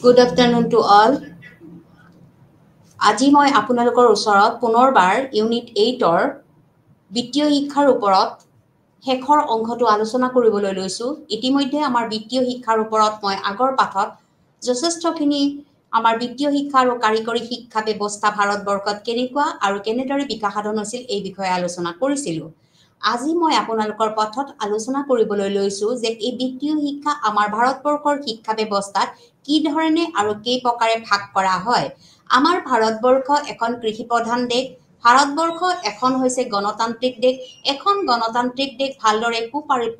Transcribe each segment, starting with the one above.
Good afternoon to all. আজি মই আপোনালোকৰ ওচৰত পুনৰবাৰ ইউনিট 8ৰ বিত্তীয় শিক্ষাৰ ওপৰত শেষৰ অংশটো আলোচনা কৰিবলৈ লৈছো। ইতিমধ্যে আমাৰ বিত্তীয় শিক্ষাৰ ওপৰত মই আগৰ পাঠত যথেষ্টখিনি আমাৰ বিত্তীয় শিক্ষা আৰু কাৰিকৰী শিক্ষা ব্যৱস্থা ভাৰতবৰ্ষত কেনেকুৱা আৰু কেনেদৰে বিকাশ সাধন হৈছিল এই বিষয়ে আলোচনা কৰিছিলো। আজি মই আপোনালোকৰ পথত আলোচনা কৰিবলৈ লৈছো যে এই বিত্তীয় শিক্ষা আমাৰ ভাৰতবৰ্ষৰ শিক্ষা ব্যৱস্থাত কি ধৰণে আৰু কেই প্ৰকাৰে ভাগ কৰা হয়। আমাৰ ভাৰতবৰ্ষ এখন কৃষি প্ৰধান দেশ। ভাৰতবৰ্ষ এখন হৈছে গণতান্ত্ৰিক দেশ। এখন গণতান্ত্ৰিক দেশ ভালদৰে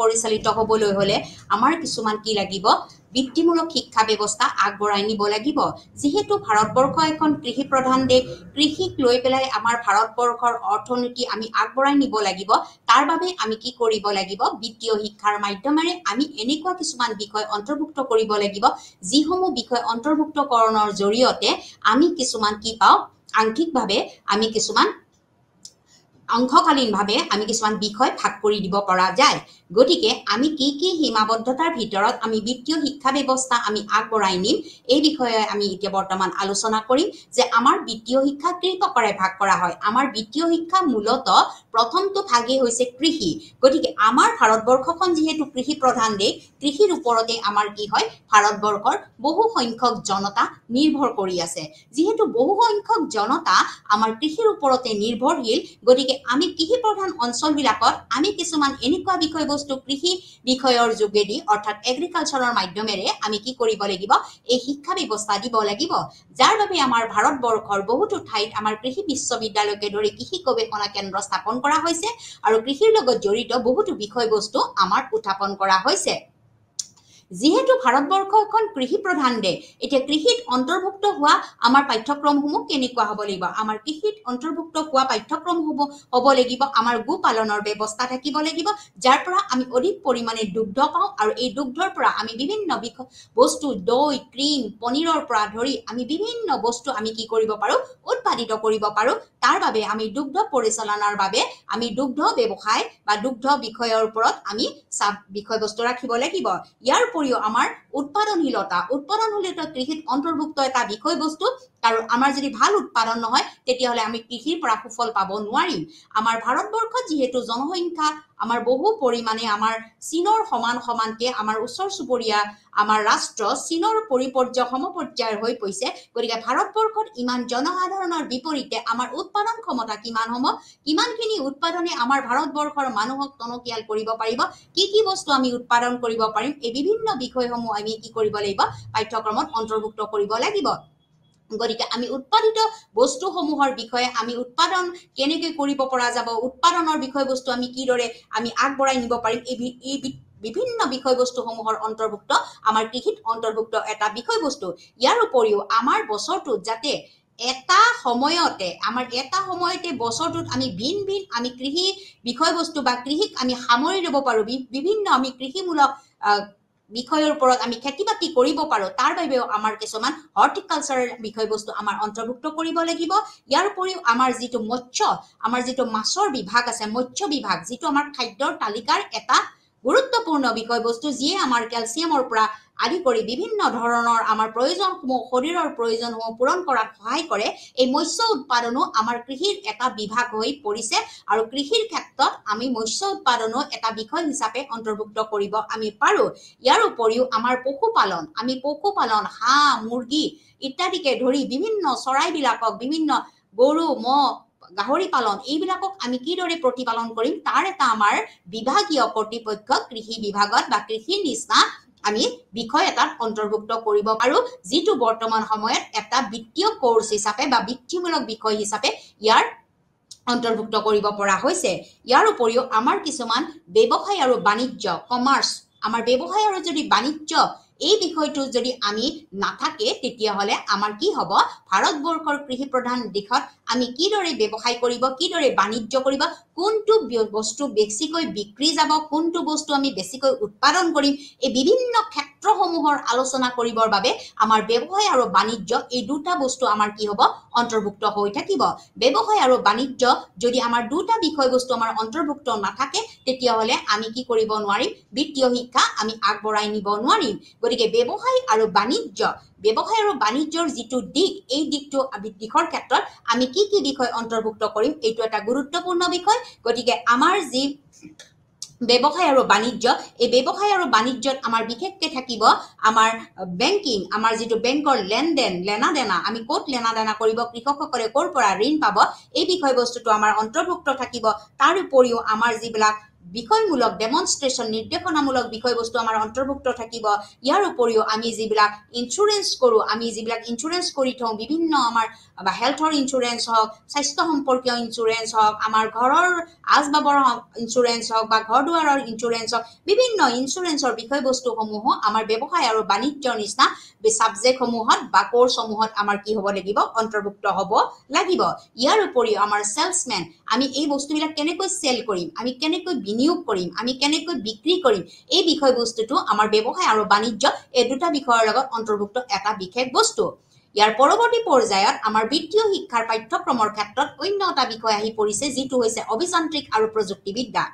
পৰিচালিত হ'বলৈ হ'লে আমাৰ কিছুমান কি লাগিব, বৃত্তিমূলক শিক্ষা ব্যৱস্থা আগবঢ়াই নিব লাগিব। যিহেতু ভাৰতবৰ্ষ এখন কৃষি প্ৰধান দেশ, কৃষিক লৈ পেলাই আমাৰ ভাৰতবৰ্ষৰ অৰ্থনীতি আমি আগবঢ়াই নিব লাগিব। তাৰ বাবে আমি কি কৰিব লাগিব, বিত্তীয় শিক্ষাৰ মাধ্যমেৰে আমি এনেকুৱা কিছুমান বিষয় অন্তৰ্ভুক্ত কৰিব লাগিব, যিসমূহ বিষয় অন্তৰ্ভুক্তকৰণৰ জৰিয়তে আমি কিছুমান কি পাওঁ, আংশিকভাৱে আমি কিছুমান অংশকালীনভাৱে আমি কিছুমান বিষয় ভাগ কৰি দিব পৰা যায়। গতিকে আমি কি কি সীমাবদ্ধতাৰ ভিতৰত আমি বিত্তীয় শিক্ষা ব্যৱস্থা আমি আগবঢ়াই নিম, এই বিষয়ে আমি এতিয়া বৰ্তমান আলোচনা কৰিম যে আমাৰ বিত্তীয় শিক্ষা কেই প্ৰকাৰে ভাগ কৰা হয়। আমাৰ বিত্তীয় শিক্ষা মূলতঃ প্ৰথমটো ভাগেই হৈছে কৃষি। গতিকে আমাৰ ভাৰতবৰ্ষখন যিহেতু কৃষি প্ৰধান দেশ, কৃষিৰ ওপৰতে আমাৰ কি হয়, ভাৰতবৰ্ষৰ বহু সংখ্যক জনতা নিৰ্ভৰ কৰি আছে। যিহেতু বহু সংখ্যক জনতা আমাৰ কৃষিৰ ওপৰতে নিৰ্ভৰশীল, গতিকে আমি কৃষি প্ৰধান অঞ্চলবিলাকত আমি কিছুমান এনেকুৱা বিষয়বস্তু কৃষি বিষয়ৰ যোগেদি অৰ্থাৎ এগ্ৰিকালচাৰৰ মাধ্যমেৰে আমি কি কৰিব লাগিব, এই শিক্ষা ব্যৱস্থা দিব লাগিব। যাৰ বাবে আমাৰ ভাৰতবৰ্ষৰ বহুতো ঠাইত আমাৰ কৃষি বিশ্ববিদ্যালয়কে ধৰি কৃষি গৱেষণা কেন্দ্ৰ স্থাপন কৰা হৈছে আৰু কৃষিৰ লগত জড়িত বহুতো বিষয়বস্তু আমাৰ উত্থাপন কৰা হৈছে। যিহেতু ভাৰতবৰ্ষ এখন কৃষি প্ৰধান দেশ, এতিয়া কৃষিত অন্তৰ্ভুক্ত হোৱা আমাৰ পাঠ্যক্ৰমসমূহ কেনেকুৱা হ'ব লাগিব। আমাৰ কৃষিত অন্তৰ্ভুক্ত হোৱা পাঠ্যক্ৰমসমূহ হ'ব লাগিব, আমাৰ গো পালনৰ ব্যৱস্থা থাকিব লাগিব, যাৰ পৰা আমি অধিক পৰিমাণে দুগ্ধ পাওঁ আৰু এই দুগ্ধৰ পৰা আমি বিভিন্ন বস্তু, দৈ, ক্ৰীম, পনীৰৰ পৰা ধৰি আমি বিভিন্ন বস্তু আমি কি কৰিব পাৰোঁ, উৎপাদিত কৰিব পাৰোঁ। তাৰ বাবে আমি দুগ্ধ পৰিচালনাৰ বাবে আমি দুগ্ধ ব্যৱসায় বা দুগ্ধ বিষয়ৰ ওপৰত আমি বিষয়বস্তু ৰাখিব লাগিব। ইয়াৰ উপৰিও আমাৰ উৎপাদনশীলতা কৃষিত অন্তৰ্ভুক্ত এটা বিষয়বস্তু, আৰু আমাৰ যদি ভাল উৎপাদন নহয় তেতিয়াহ'লে আমি কৃষিৰ পৰা সুফল পাব নোৱাৰিম। আমাৰ ভাৰতবৰ্ষত যিহেতু জনসংখ্যা আমাৰ বহু পৰিমাণে আমাৰ চীনৰ সমানকে আমাৰ ওচৰ চুবুৰীয়া আমাৰ ৰাষ্ট্ৰ চীনৰ সমপৰ্যায়ৰ হৈ পৰিছে। গতিকে ভাৰতবৰ্ষত ইমান জনসাধাৰণৰ বিপৰীতে আমাৰ উৎপাদন ক্ষমতা কিমানখিনি উৎপাদনে আমাৰ ভাৰতবৰ্ষৰ মানুহক টনকিয়াল কৰিব পাৰিব, কি বস্তু আমি উৎপাদন কৰিব পাৰিম, এই বিভিন্ন বিষয়সমূহ আমি কি কৰিব লাগিব, পাঠ্যক্ৰমত অন্তৰ্ভুক্ত কৰিব লাগিব। গতিকে আমি উৎপাদিত বস্তুসমূহৰ বিষয়ে আমি উৎপাদন কেনেকৈ কৰিব পৰা যাব, উৎপাদনৰ বিষয়বস্তু আমি কিদৰে আমি আগবঢ়াই নিব পাৰিম, এই বিভিন্ন বিষয়বস্তুসমূহৰ অন্তৰ্ভুক্ত আমাৰ কৃষিত অন্তৰ্ভুক্ত এটা বিষয়বস্তু। ইয়াৰ উপৰিও আমাৰ বছৰটোত যাতে এটা সময়তে বছৰটোত আমি ভিন আমি কৃষি বিষয়বস্তু বা কৃষিক আমি সামৰি ল'ব পাৰোঁ, বিভিন্ন আমি কৃষিমূলক বিষয়ৰ ওপৰত আমি খেতি বাতি কৰিব পাৰোঁ। তাৰ বাবেও আমাৰ কিছুমান হৰ্টিকালচাৰেল বিষয়বস্তু আমাৰ অন্তৰ্ভুক্ত কৰিব লাগিব। ইয়াৰ উপৰিও আমাৰ যিটো আমাৰ যিটো মাছৰ বিভাগ আছে, মৎস্য বিভাগ, যিটো আমাৰ খাদ্যৰ তালিকাৰ এটা গুৰুত্বপূৰ্ণ বিষয়বস্তু, যিয়ে আমাৰ কেলছিয়ামৰ পৰা আদি কৰি বিভিন্ন ধৰণৰ আমাৰ প্ৰয়োজনসমূহ, শৰীৰৰ প্ৰয়োজনসমূহ পূৰণ কৰাত সহায় কৰে। এই মৎস্য উৎপাদনো আমাৰ কৃষিৰ এটা বিভাগ হৈ পৰিছে আৰু কৃষিৰ ক্ষেত্ৰত আমি মৎস্য উৎপাদনো এটা বিষয় হিচাপে অন্তৰ্ভুক্ত কৰিব আমি পাৰোঁ। ইয়াৰ উপৰিও আমাৰ পশুপালন হাঁহ, মুৰ্গী ইত্যাদিকে ধৰি বিভিন্ন চৰাইবিলাকক, বিভিন্ন গৰু, ম'হ, গাহৰি পালন, এইবিলাকক আমি কিদৰে প্ৰতিপালন কৰিম, তাৰ এটা আমাৰ বিভাগীয় কৰ্তৃপক্ষ কৃষি বিভাগত বা কৃষি নিচিনা আমি বিষয় এটাত অন্তৰ্ভুক্ত কৰিব পাৰোঁ, যিটো বৰ্তমান সময়ত এটা বিত্তীয় কোৰ্চ হিচাপে বা বৃত্তিমূলক বিষয় হিচাপে ইয়াৰ অন্তৰ্ভুক্ত কৰিব পৰা হৈছে। ইয়াৰ উপৰিও আমাৰ কিছুমান ব্যৱসায় আৰু বাণিজ্য, কমাৰ্চ, আমাৰ ব্যৱসায় আৰু যদি বাণিজ্য এই বিষয়টো যদি আমি নাথাকে, তেতিয়াহ'লে আমাৰ কি হ'ব, ভাৰতবৰ্ষৰ কৃষি প্ৰধান দেশত আমি কিদৰে ব্যৱসায় কৰিব, কিদৰে বাণিজ্য কৰিব, কোনটো বস্তু বেছিকৈ বিক্ৰী যাব, কোনটো বস্তু আমি বেছিকৈ উৎপাদন কৰিম, এই বিভিন্ন ক্ষেত্ৰত ক্ষেত্ৰসমূহৰ আলোচনা কৰিবৰ বাবে আমাৰ ব্যৱসায় আৰু বাণিজ্য এই দুটা বস্তু আমাৰ কি হ'ব অন্তৰ্ভুক্ত হৈ থাকিব ব্যৱসায় আৰু বাণিজ্য যদি আমাৰ দুটা বিষয়বস্তু আমাৰ অন্তৰ্ভুক্ত নাথাকে তেতিয়াহ'লে আমি কি কৰিব নোৱাৰিম বিত্তীয় শিক্ষা আমি আগবঢ়াই নিব নোৱাৰিম গতিকে ব্যৱসায় আৰু বাণিজ্যৰ যিটো দিশ এই দিশৰ ক্ষেত্ৰত আমি কি বিষয় অন্তৰ্ভুক্ত কৰিম এইটো এটা গুৰুত্বপূৰ্ণ বিষয় গতিকে আমাৰ যি ব্যৱসায় আৰু বাণিজ্য এই ব্যৱসায় আৰু বাণিজ্যত আমাৰ বিশেষকৈ থাকিব আমাৰ বেংকিং আমাৰ যিটো বেংকৰ লেনা-দেনা আমি ক'ত লেনা-দেনা কৰিব কৃষকসকলে ক'ৰ পৰা ঋণ পাব এই বিষয়বস্তুটো আমাৰ অন্তৰ্ভুক্ত থাকিব তাৰ উপৰিও আমাৰ যিবিলাক বিষয়মূলক ডেমনষ্ট্ৰেশ্যন নিৰ্দেশনামূলক বিষয়বস্তু আমাৰ অন্তৰ্ভুক্ত থাকিব ইয়াৰ উপৰিও আমি যিবিলাক ইঞ্চুৰেঞ্চ কৰোঁ আমি যিবিলাক ইঞ্চুৰেঞ্চ কৰি থওঁ বিভিন্ন আমাৰ হেল্থৰ ইঞ্চুৰেঞ্চ হওক স্বাস্থ্য সম্পৰ্কীয় ইঞ্চুৰেঞ্চ হওক আমাৰ ঘৰৰ আচবাবৰ ইঞ্চুৰেঞ্চ হওক বা ঘৰ দুৱাৰৰ ইঞ্চুৰেঞ্চ হওক বিভিন্ন ইঞ্চুৰেঞ্চৰ বিষয়বস্তুসমূহ আমাৰ ব্যৱসায় আৰু বাণিজ্যৰ নিচিনা ছাবজেক্টসমূহত বা কোৰ্চসমূহত আমাৰ কি হ'ব লাগিব অন্তৰ্ভুক্ত হ'ব লাগিব ইয়াৰ উপৰিও আমাৰ সেলছমেন আমি এই বস্তুবিলাক কেনেকৈ সেল কৰিম আমি কেনেকৈ বিনিয়োগ কৰিম আমি কেনেকৈ বিক্ৰী কৰিম এই বিষয়বস্তুটো আমাৰ ব্যৱসায় আৰু বাণিজ্য এই দুটা বিষয়ৰ লগত অন্তৰ্ভুক্ত এটা বিশেষ বস্তু ইয়াৰ পৰৱৰ্তী পৰ্যায়ত আমাৰ বিত্তীয় শিক্ষাৰ পাঠ্যক্ৰমৰ ক্ষেত্ৰত অন্য এটা বিষয় আহি পৰিছে যিটো হৈছে অভিযান্ত্ৰিক আৰু প্ৰযুক্তিবিদ্যা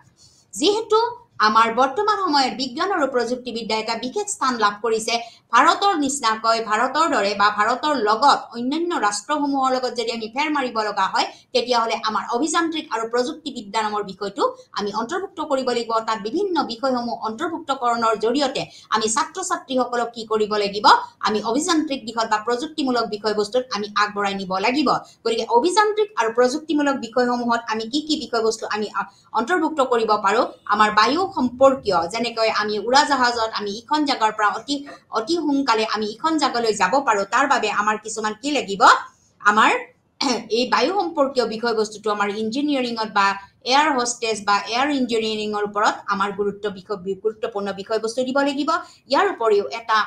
যিহেতু আমাৰ বৰ্তমান সময়ত বিজ্ঞান আৰু প্ৰযুক্তিবিদ্যা এটা বিশেষ স্থান লাভ কৰিছে ভাৰতৰ নিচিনাকৈ ভাৰতৰ দৰে বা ভাৰতৰ লগত অন্যান্য ৰাষ্ট্ৰসমূহৰ লগত যদি আমি ফেৰ মাৰিব লগা হয় তেতিয়াহ'লে আমাৰ অভিযান্ত্ৰিক আৰু প্ৰযুক্তিবিদ্যা নামৰ বিষয়টো আমি অন্তৰ্ভুক্ত কৰিব লাগিব তাত বিভিন্ন বিষয়সমূহ অন্তৰ্ভুক্তকৰণৰ জৰিয়তে আমি ছাত্ৰ-ছাত্ৰীসকলক কি কৰিব লাগিব আমি অভিযান্ত্ৰিক দিশত বা প্ৰযুক্তিমূলক বিষয়বস্তুত আমি আগবঢ়াই নিব লাগিব গতিকে অভিযান্ত্ৰিক আৰু প্ৰযুক্তিমূলক বিষয়সমূহত আমি কি বিষয়বস্তু আমি অন্তৰ্ভুক্ত কৰিব পাৰোঁ আমাৰ বায়ু সম্পৰ্কীয় যেনেকৈ আমি উৰাজাহাজত আমি ইখন জাগাৰ পৰা অতি সোনকালে আমি ইখন জাগালৈ যাব পাৰোঁ তাৰ বাবে আমাৰ কিছুমান কি লাগিব আমাৰ এই বায়ু সম্পৰ্কীয় বিষয়বস্তুটো আমাৰ ইঞ্জিনিয়াৰিঙত বা এয়াৰ হোষ্টেজ বা এয়াৰ ইঞ্জিনিয়াৰিঙৰ ওপৰত আমাৰ গুৰুত্বপূৰ্ণ বিষয়বস্তু দিব লাগিব ইয়াৰ উপৰিও এটা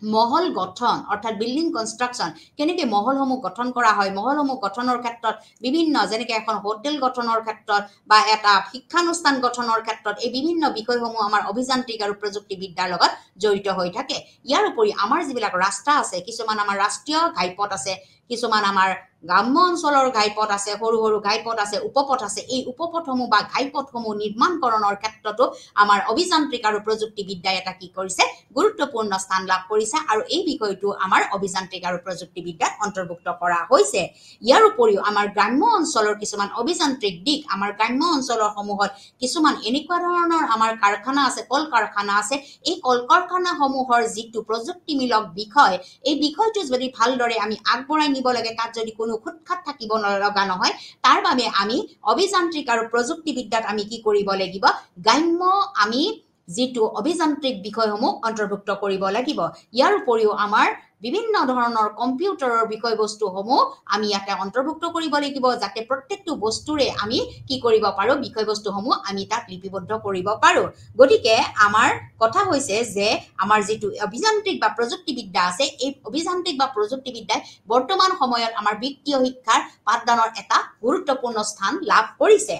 মহল গঠন অৰ্থাৎ বিল্ডিং কনষ্ট্ৰাকচন কেনেকৈ মহলসমূহ গঠন কৰা হয় মহলসমূহ গঠনৰ ক্ষেত্ৰত বিভিন্ন যেনেকৈ এখন হোটেল গঠনৰ ক্ষেত্ৰত বা এটা শিক্ষানুষ্ঠান গঠনৰ ক্ষেত্ৰত এই বিভিন্ন বিষয়সমূহ আমাৰ অভিযান্ত্ৰিক আৰু প্ৰযুক্তিবিদ্যাৰ লগত জড়িত হৈ থাকে ইয়াৰ উপৰি আমাৰ যিবিলাক ৰাস্তা আছে কিছুমান আমাৰ ৰাষ্ট্ৰীয় ঘাইপথ আছে কিছুমান আমাৰ গ্ৰাম্য অঞ্চলৰ ঘাইপথ আছে সৰু সৰু ঘাইপথ আছে উপপথ আছে এই উপপথসমূহ বা ঘাইপথসমূহ নিৰ্মাণকৰণৰ ক্ষেত্ৰতো আমাৰ অভিযান্ত্ৰিক আৰু প্ৰযুক্তিবিদ্যাই এটা কি কৰিছে গুৰুত্বপূৰ্ণ স্থান লাভ কৰিছে আৰু এই বিষয়টো আমাৰ অভিযান্ত্ৰিক আৰু প্ৰযুক্তিবিদ্যাত অন্তৰ্ভুক্ত কৰা হৈছে ইয়াৰ উপৰিও আমাৰ গ্ৰাম্য অঞ্চলৰ কিছুমান অভিযান্ত্ৰিক দিশ আমাৰ গ্ৰাম্য অঞ্চলৰ সমূহত কিছুমান এনেকুৱা ধৰণৰ আমাৰ কাৰখানা আছে কল কাৰখানা আছে এই কল কাৰখানাসমূহৰ যিটো প্ৰযুক্তিমূলক বিষয় এই বিষয়টো যদি ভালদৰে আমি আগবঢ়াই নিব লাগে তাত যদি কোনো খুটখাট থাকিব লগা নহয় তাৰ বাবে আমি অভিযান্ত্ৰিক আৰু প্ৰযুক্তিবিদ্যাত আমি কি কৰিব লাগিব গ্ৰাম্য আমি যিটো অভিযান্ত্ৰিক বিষয়সমূহ অন্তৰ্ভুক্ত কৰিব লাগিব ইয়াৰ উপৰিও আমাৰ বিভিন্ন ধৰণৰ কম্পিউটাৰৰ বিষয়বস্তুসমূহ আমি ইয়াতে অন্তৰ্ভুক্ত কৰিব লাগিব যাতে প্ৰত্যেকটো বস্তুৰে আমি কি কৰিব পাৰোঁ বিষয়বস্তুসমূহ আমি তাত লিপিবদ্ধ কৰিব পাৰোঁ গতিকে আমাৰ কথা হৈছে যে আমাৰ যিটো অভিযান্ত্ৰিক বা প্ৰযুক্তিবিদ্যা আছে এই অভিযান্ত্ৰিক বা প্ৰযুক্তিবিদ্যাই বৰ্তমান সময়ত আমাৰ বিত্তীয় শিক্ষাৰ পাঠদানৰ এটা গুৰুত্বপূৰ্ণ স্থান লাভ কৰিছে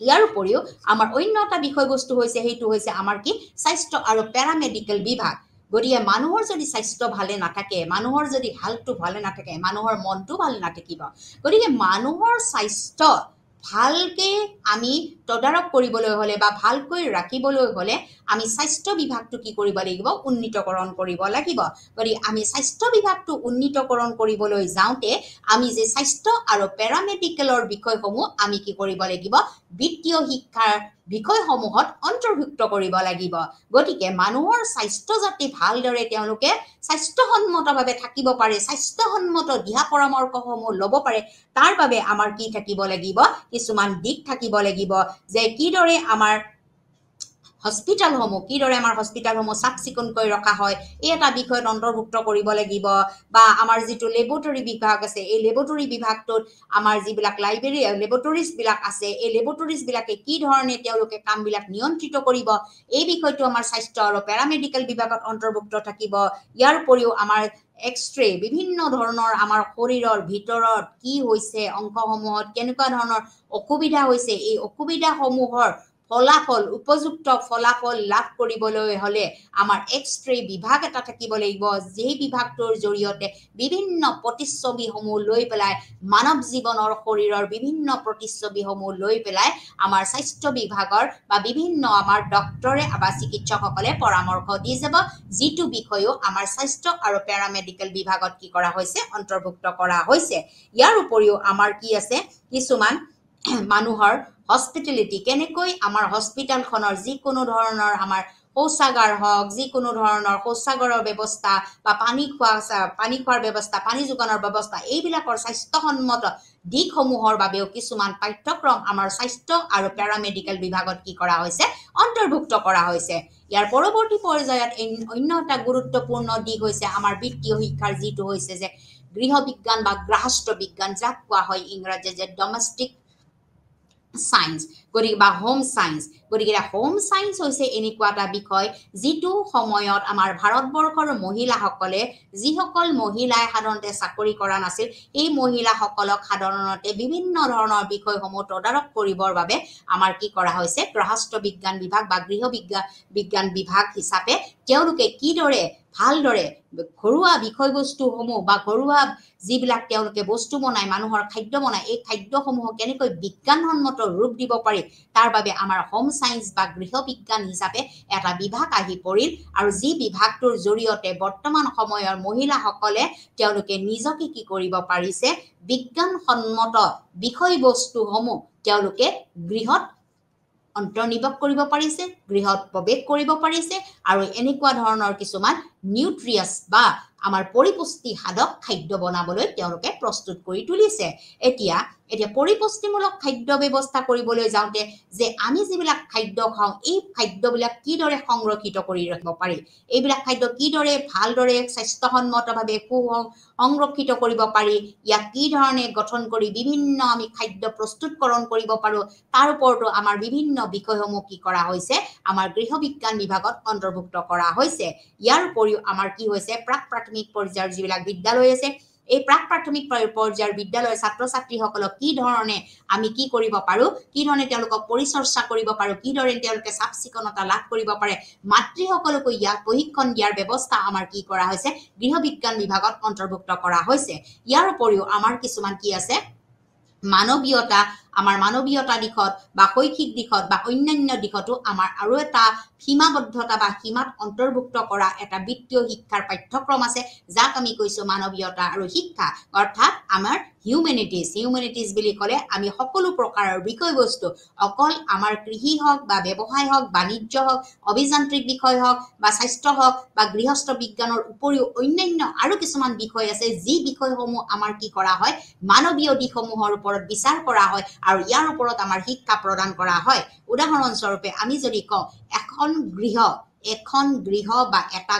ইয়াৰ উপৰিও আমাৰ অন্য এটা বিষয়বস্তু হৈছে সেইটো হৈছে আমাৰ কি স্বাস্থ্য আৰু পেৰামেডিকেল বিভাগ গতিকে মানুহৰ যদি স্বাস্থ্য ভালে নাথাকে মানুহৰ যদি হেল্থটো ভালে নাথাকে মানুহৰ মনটো ভালে নাথাকিব গতিকে মানুহৰ স্বাস্থ্য ভালকে আমি তদাৰক কৰিবলৈ হলে বা ভালকৈ ৰাখিবলৈ হলে আমি স্বাস্থ্য বিভাগটো কি কৰিব লাগিব উন্নীতকৰণ কৰিব লাগিব গতিকে আমি স্বাস্থ্য বিভাগটো উন্নীতকৰণ কৰিবলৈ যাওঁতে আমি যে স্বাস্থ্য আৰু পেৰামেডিকেলৰ বিষয়সমূহ আমি কি কৰিব লাগিব বিত্তীয় শিক্ষাৰ বিষয়সমূহত অন্তৰ্ভুক্ত কৰিব লাগিব গতিকে মানুহৰ স্বাস্থ্য যাতে ভালদৰে তেওঁলোকে স্বাস্থ্যসন্মতভাৱে থাকিব পাৰে স্বাস্থ্যসন্মত দিহা পৰামৰ্শসমূহ ল'ব পাৰে তাৰ বাবে আমাৰ কি থাকিব লাগিব কিছুমান দিক থাকিব লাগিব যে কিদৰে আমাৰ হস্পিটালসমূহ চাফ চিকুণকৈ ৰখা হয় এই এটা বিষয়ত অন্তৰ্ভুক্ত কৰিব লাগিব বা আমাৰ যিটো লেবৰেটৰী বিভাগ আছে এই লেবৰেটৰী বিভাগটোত আমাৰ যিবিলাক লেবৰেটৰীজ বিলাক আছে এই লেবৰেটৰীজ বিলাকে কি ধৰণে তেওঁলোকে কামবিলাক নিয়ন্ত্ৰিত কৰিব এই বিষয়টো আমাৰ স্বাস্থ্য আৰু পেৰামেডিকেল বিভাগত অন্তৰ্ভুক্ত থাকিব ইয়াৰ উপৰিও আমাৰ এক্সৰে বিভিন্ন ধৰণৰ আমাৰ শৰীৰৰ ভিতৰত কি হৈছে অংশসমূহত কেনেকুৱা ধৰণৰ অসুবিধা হৈছে এই অসুবিধাসমূহৰ ফলাফল উপযুক্ত ফলাফল লাভ কৰিবলৈ হলে আমাৰ এক্স-ৰে বিভাগ এটা থাকিব লাগিব যে বিভাগটোৰ জৰিয়তে বিভিন্ন প্ৰতিচ্ছবিসমূহ লৈ পেলাই মানৱ জীৱনৰ শৰীৰৰ বিভিন্ন প্ৰতিচ্ছবিসমূহ লৈ পেলাই আমাৰ স্বাস্থ্য বিভাগৰ বা বিভিন্ন আমাৰ ডক্টৰে বা চিকিৎসকসকলে পৰামৰ্শ দি যাব যিটো বিষয়ও আমাৰ স্বাস্থ্য আৰু পেৰামেডিকেল বিভাগত কি কৰা হৈছে অন্তৰ্ভুক্ত কৰা হৈছে ইয়াৰ উপৰিও আমাৰ কি আছে কিছুমান মানুহৰ হস্পিটেলিটি কেনেকৈ আমাৰ হস্পিটেলখনৰ যিকোনো ধৰণৰ আমাৰ শৌচাগাৰ হওক যিকোনো ধৰণৰ শৌচাগাৰৰ ব্যৱস্থা বা পানী খোৱাৰ ব্যৱস্থা পানী যোগানৰ ব্যৱস্থা এইবিলাকৰ স্বাস্থ্যসন্মত দিশসমূহৰ বাবেও কিছুমান পাঠ্যক্ৰম আমাৰ স্বাস্থ্য আৰু পেৰামেডিকেল বিভাগত কি কৰা হৈছে অন্তৰ্ভুক্ত কৰা হৈছে ইয়াৰ পৰৱৰ্তী পৰ্যায়ত অন্য এটা গুৰুত্বপূৰ্ণ দিশ হৈছে আমাৰ বিত্তীয় শিক্ষাৰ যিটো হৈছে যে গৃহ বিজ্ঞান বা গৃহস্থ বিজ্ঞান যাক কোৱা হয় ইংৰাজীত যে ডমেষ্টিক সায়েন্স গতিকে বা হোম সায়েন্স গতিকে হোম সায়েন্স হৈছে এনেকুৱা এটা বিষয় যিটো সময়ত আমাৰ ভাৰতবৰ্ষৰ মহিলাসকলে যিসকল মহিলাই সাধাৰণতে চাকৰি কৰা নাছিল এই মহিলাসকলক সাধাৰণতে বিভিন্ন ধৰণৰ বিষয়সমূহ তদাৰক কৰিবৰ বাবে আমাৰ কি কৰা হৈছে গৃহস্থ বিজ্ঞান বিভাগ বা গৃহ বিজ্ঞান বিভাগ হিচাপে তেওঁলোকে কিদৰে ভালদৰে ঘৰুৱা বিষয়বস্তুসমূহ বা ঘৰুৱা যিবিলাক তেওঁলোকে বস্তু বনায় মানুহৰ খাদ্য বনায় এই খাদ্যসমূহক কেনেকৈ বিজ্ঞানসন্মত ৰূপ দিব পাৰি তাৰ বাবে আমাৰ হোম সায়েন্স বা গৃহ বিজ্ঞান হিচাপে এটা বিভাগ আহি পৰিল আৰু যি বিভাগটোৰ জৰিয়তে বৰ্তমান সময়ৰ মহিলাসকলে তেওঁলোকে নিজকে কি কৰিব পাৰিছে বিজ্ঞানসন্মত বিষয়বস্তুসমূহ তেওঁলোকে গৃহত অন্তৰ্নিৱেশ কৰিব পাৰিছে গৃহত প্ৰৱেশ কৰিব পাৰিছে আৰু এনেকুৱা ধৰণৰ কিছুমান নিউট্ৰিয়াছ বা আমাৰ পৰিপুষ্টি সাধক খাদ্য বনাবলৈ তেওঁলোকে প্ৰস্তুত কৰি তুলিছে এতিয়া পৰিপুষ্টিমূলক খাদ্য ব্যৱস্থা কৰিবলৈ যাওঁতে যে আমি যিবিলাক খাদ্য খাওঁ এই খাদ্যবিলাক কিদৰে সংৰক্ষিত কৰি ৰাখিব পাৰি এইবিলাক খাদ্য কিদৰে ভালদৰে স্বাস্থ্যসন্মতভাৱে সংৰক্ষিত কৰিব পাৰি ইয়াক কি ধৰণে গঠন কৰি বিভিন্ন আমি খাদ্য প্ৰস্তুতকৰণ কৰিব পাৰো তাৰ ওপৰতো আমাৰ বিভিন্ন বিষয়সমূহ কি কৰা হৈছে আমাৰ গৃহ বিজ্ঞান বিভাগত অন্তৰ্ভুক্ত কৰা হৈছে ইয়াৰ উপৰিও আমাৰ কি হৈছে প্ৰাক-প্ৰাথমিক পৰ্যায়ৰ যিবিলাক বিদ্যালয় আছে এই প্ৰাক-প্ৰাথমিক পৰ্যায়ৰ বিদ্যালয়ৰ ছাত্ৰ-ছাত্ৰীসকলক কি ধৰণে আমি কি কৰিব পাৰো কি ধৰণে তেওঁলোকক পৰিচৰ্চা কৰিব পাৰো কি ধৰণে তেওঁলোকে চাফ-চিকুণতা লাভ কৰিব পাৰে মাতৃসকলকো ইয়াক প্ৰশিক্ষণ দিয়াৰ ব্যৱস্থা আমাৰ কি কৰা হৈছে গৃহ বিজ্ঞান বিভাগত অন্তৰ্ভুক্ত কৰা হৈছে ইয়াৰ উপৰিও আমাৰ কিছুমান কি আছে মানৱীয়তা আমাৰ মানৱীয়তা দিশত বা শৈক্ষিক দিশত বা অন্যান্য দিশতো আমাৰ আৰু এটা সীমাবদ্ধতা বা সীমাত অন্তৰ্ভুক্ত কৰা এটা বিত্তীয় শিক্ষাৰ পাঠ্যক্ৰম আছে যাক আমি কৈছো মানৱীয়তা আৰু শিক্ষা অৰ্থাৎ আমাৰ হিউমেনিটিজ বুলি ক'লে আমি সকলো প্ৰকাৰৰ বিষয়বস্তু অকল আমাৰ কৃষি হওক বা ব্যৱসায় হওক বাণিজ্য হওক অভিযান্ত্ৰিক বিষয় হওক বা স্বাস্থ্য হওক বা গৃহস্থ বিজ্ঞানৰ উপৰিও অন্যান্য আৰু কিছুমান বিষয় আছে যি বিষয়সমূহ আমাৰ কি কৰা হয় মানৱীয় দিশসমূহৰ ওপৰত বিচাৰ কৰা হয় আৰু ইয়াৰ ওপৰত আমাৰ শিক্ষা প্ৰদান কৰা হয় উদাহৰণস্বৰূপে আমি যদি কওঁ এখন গৃহ বা এটা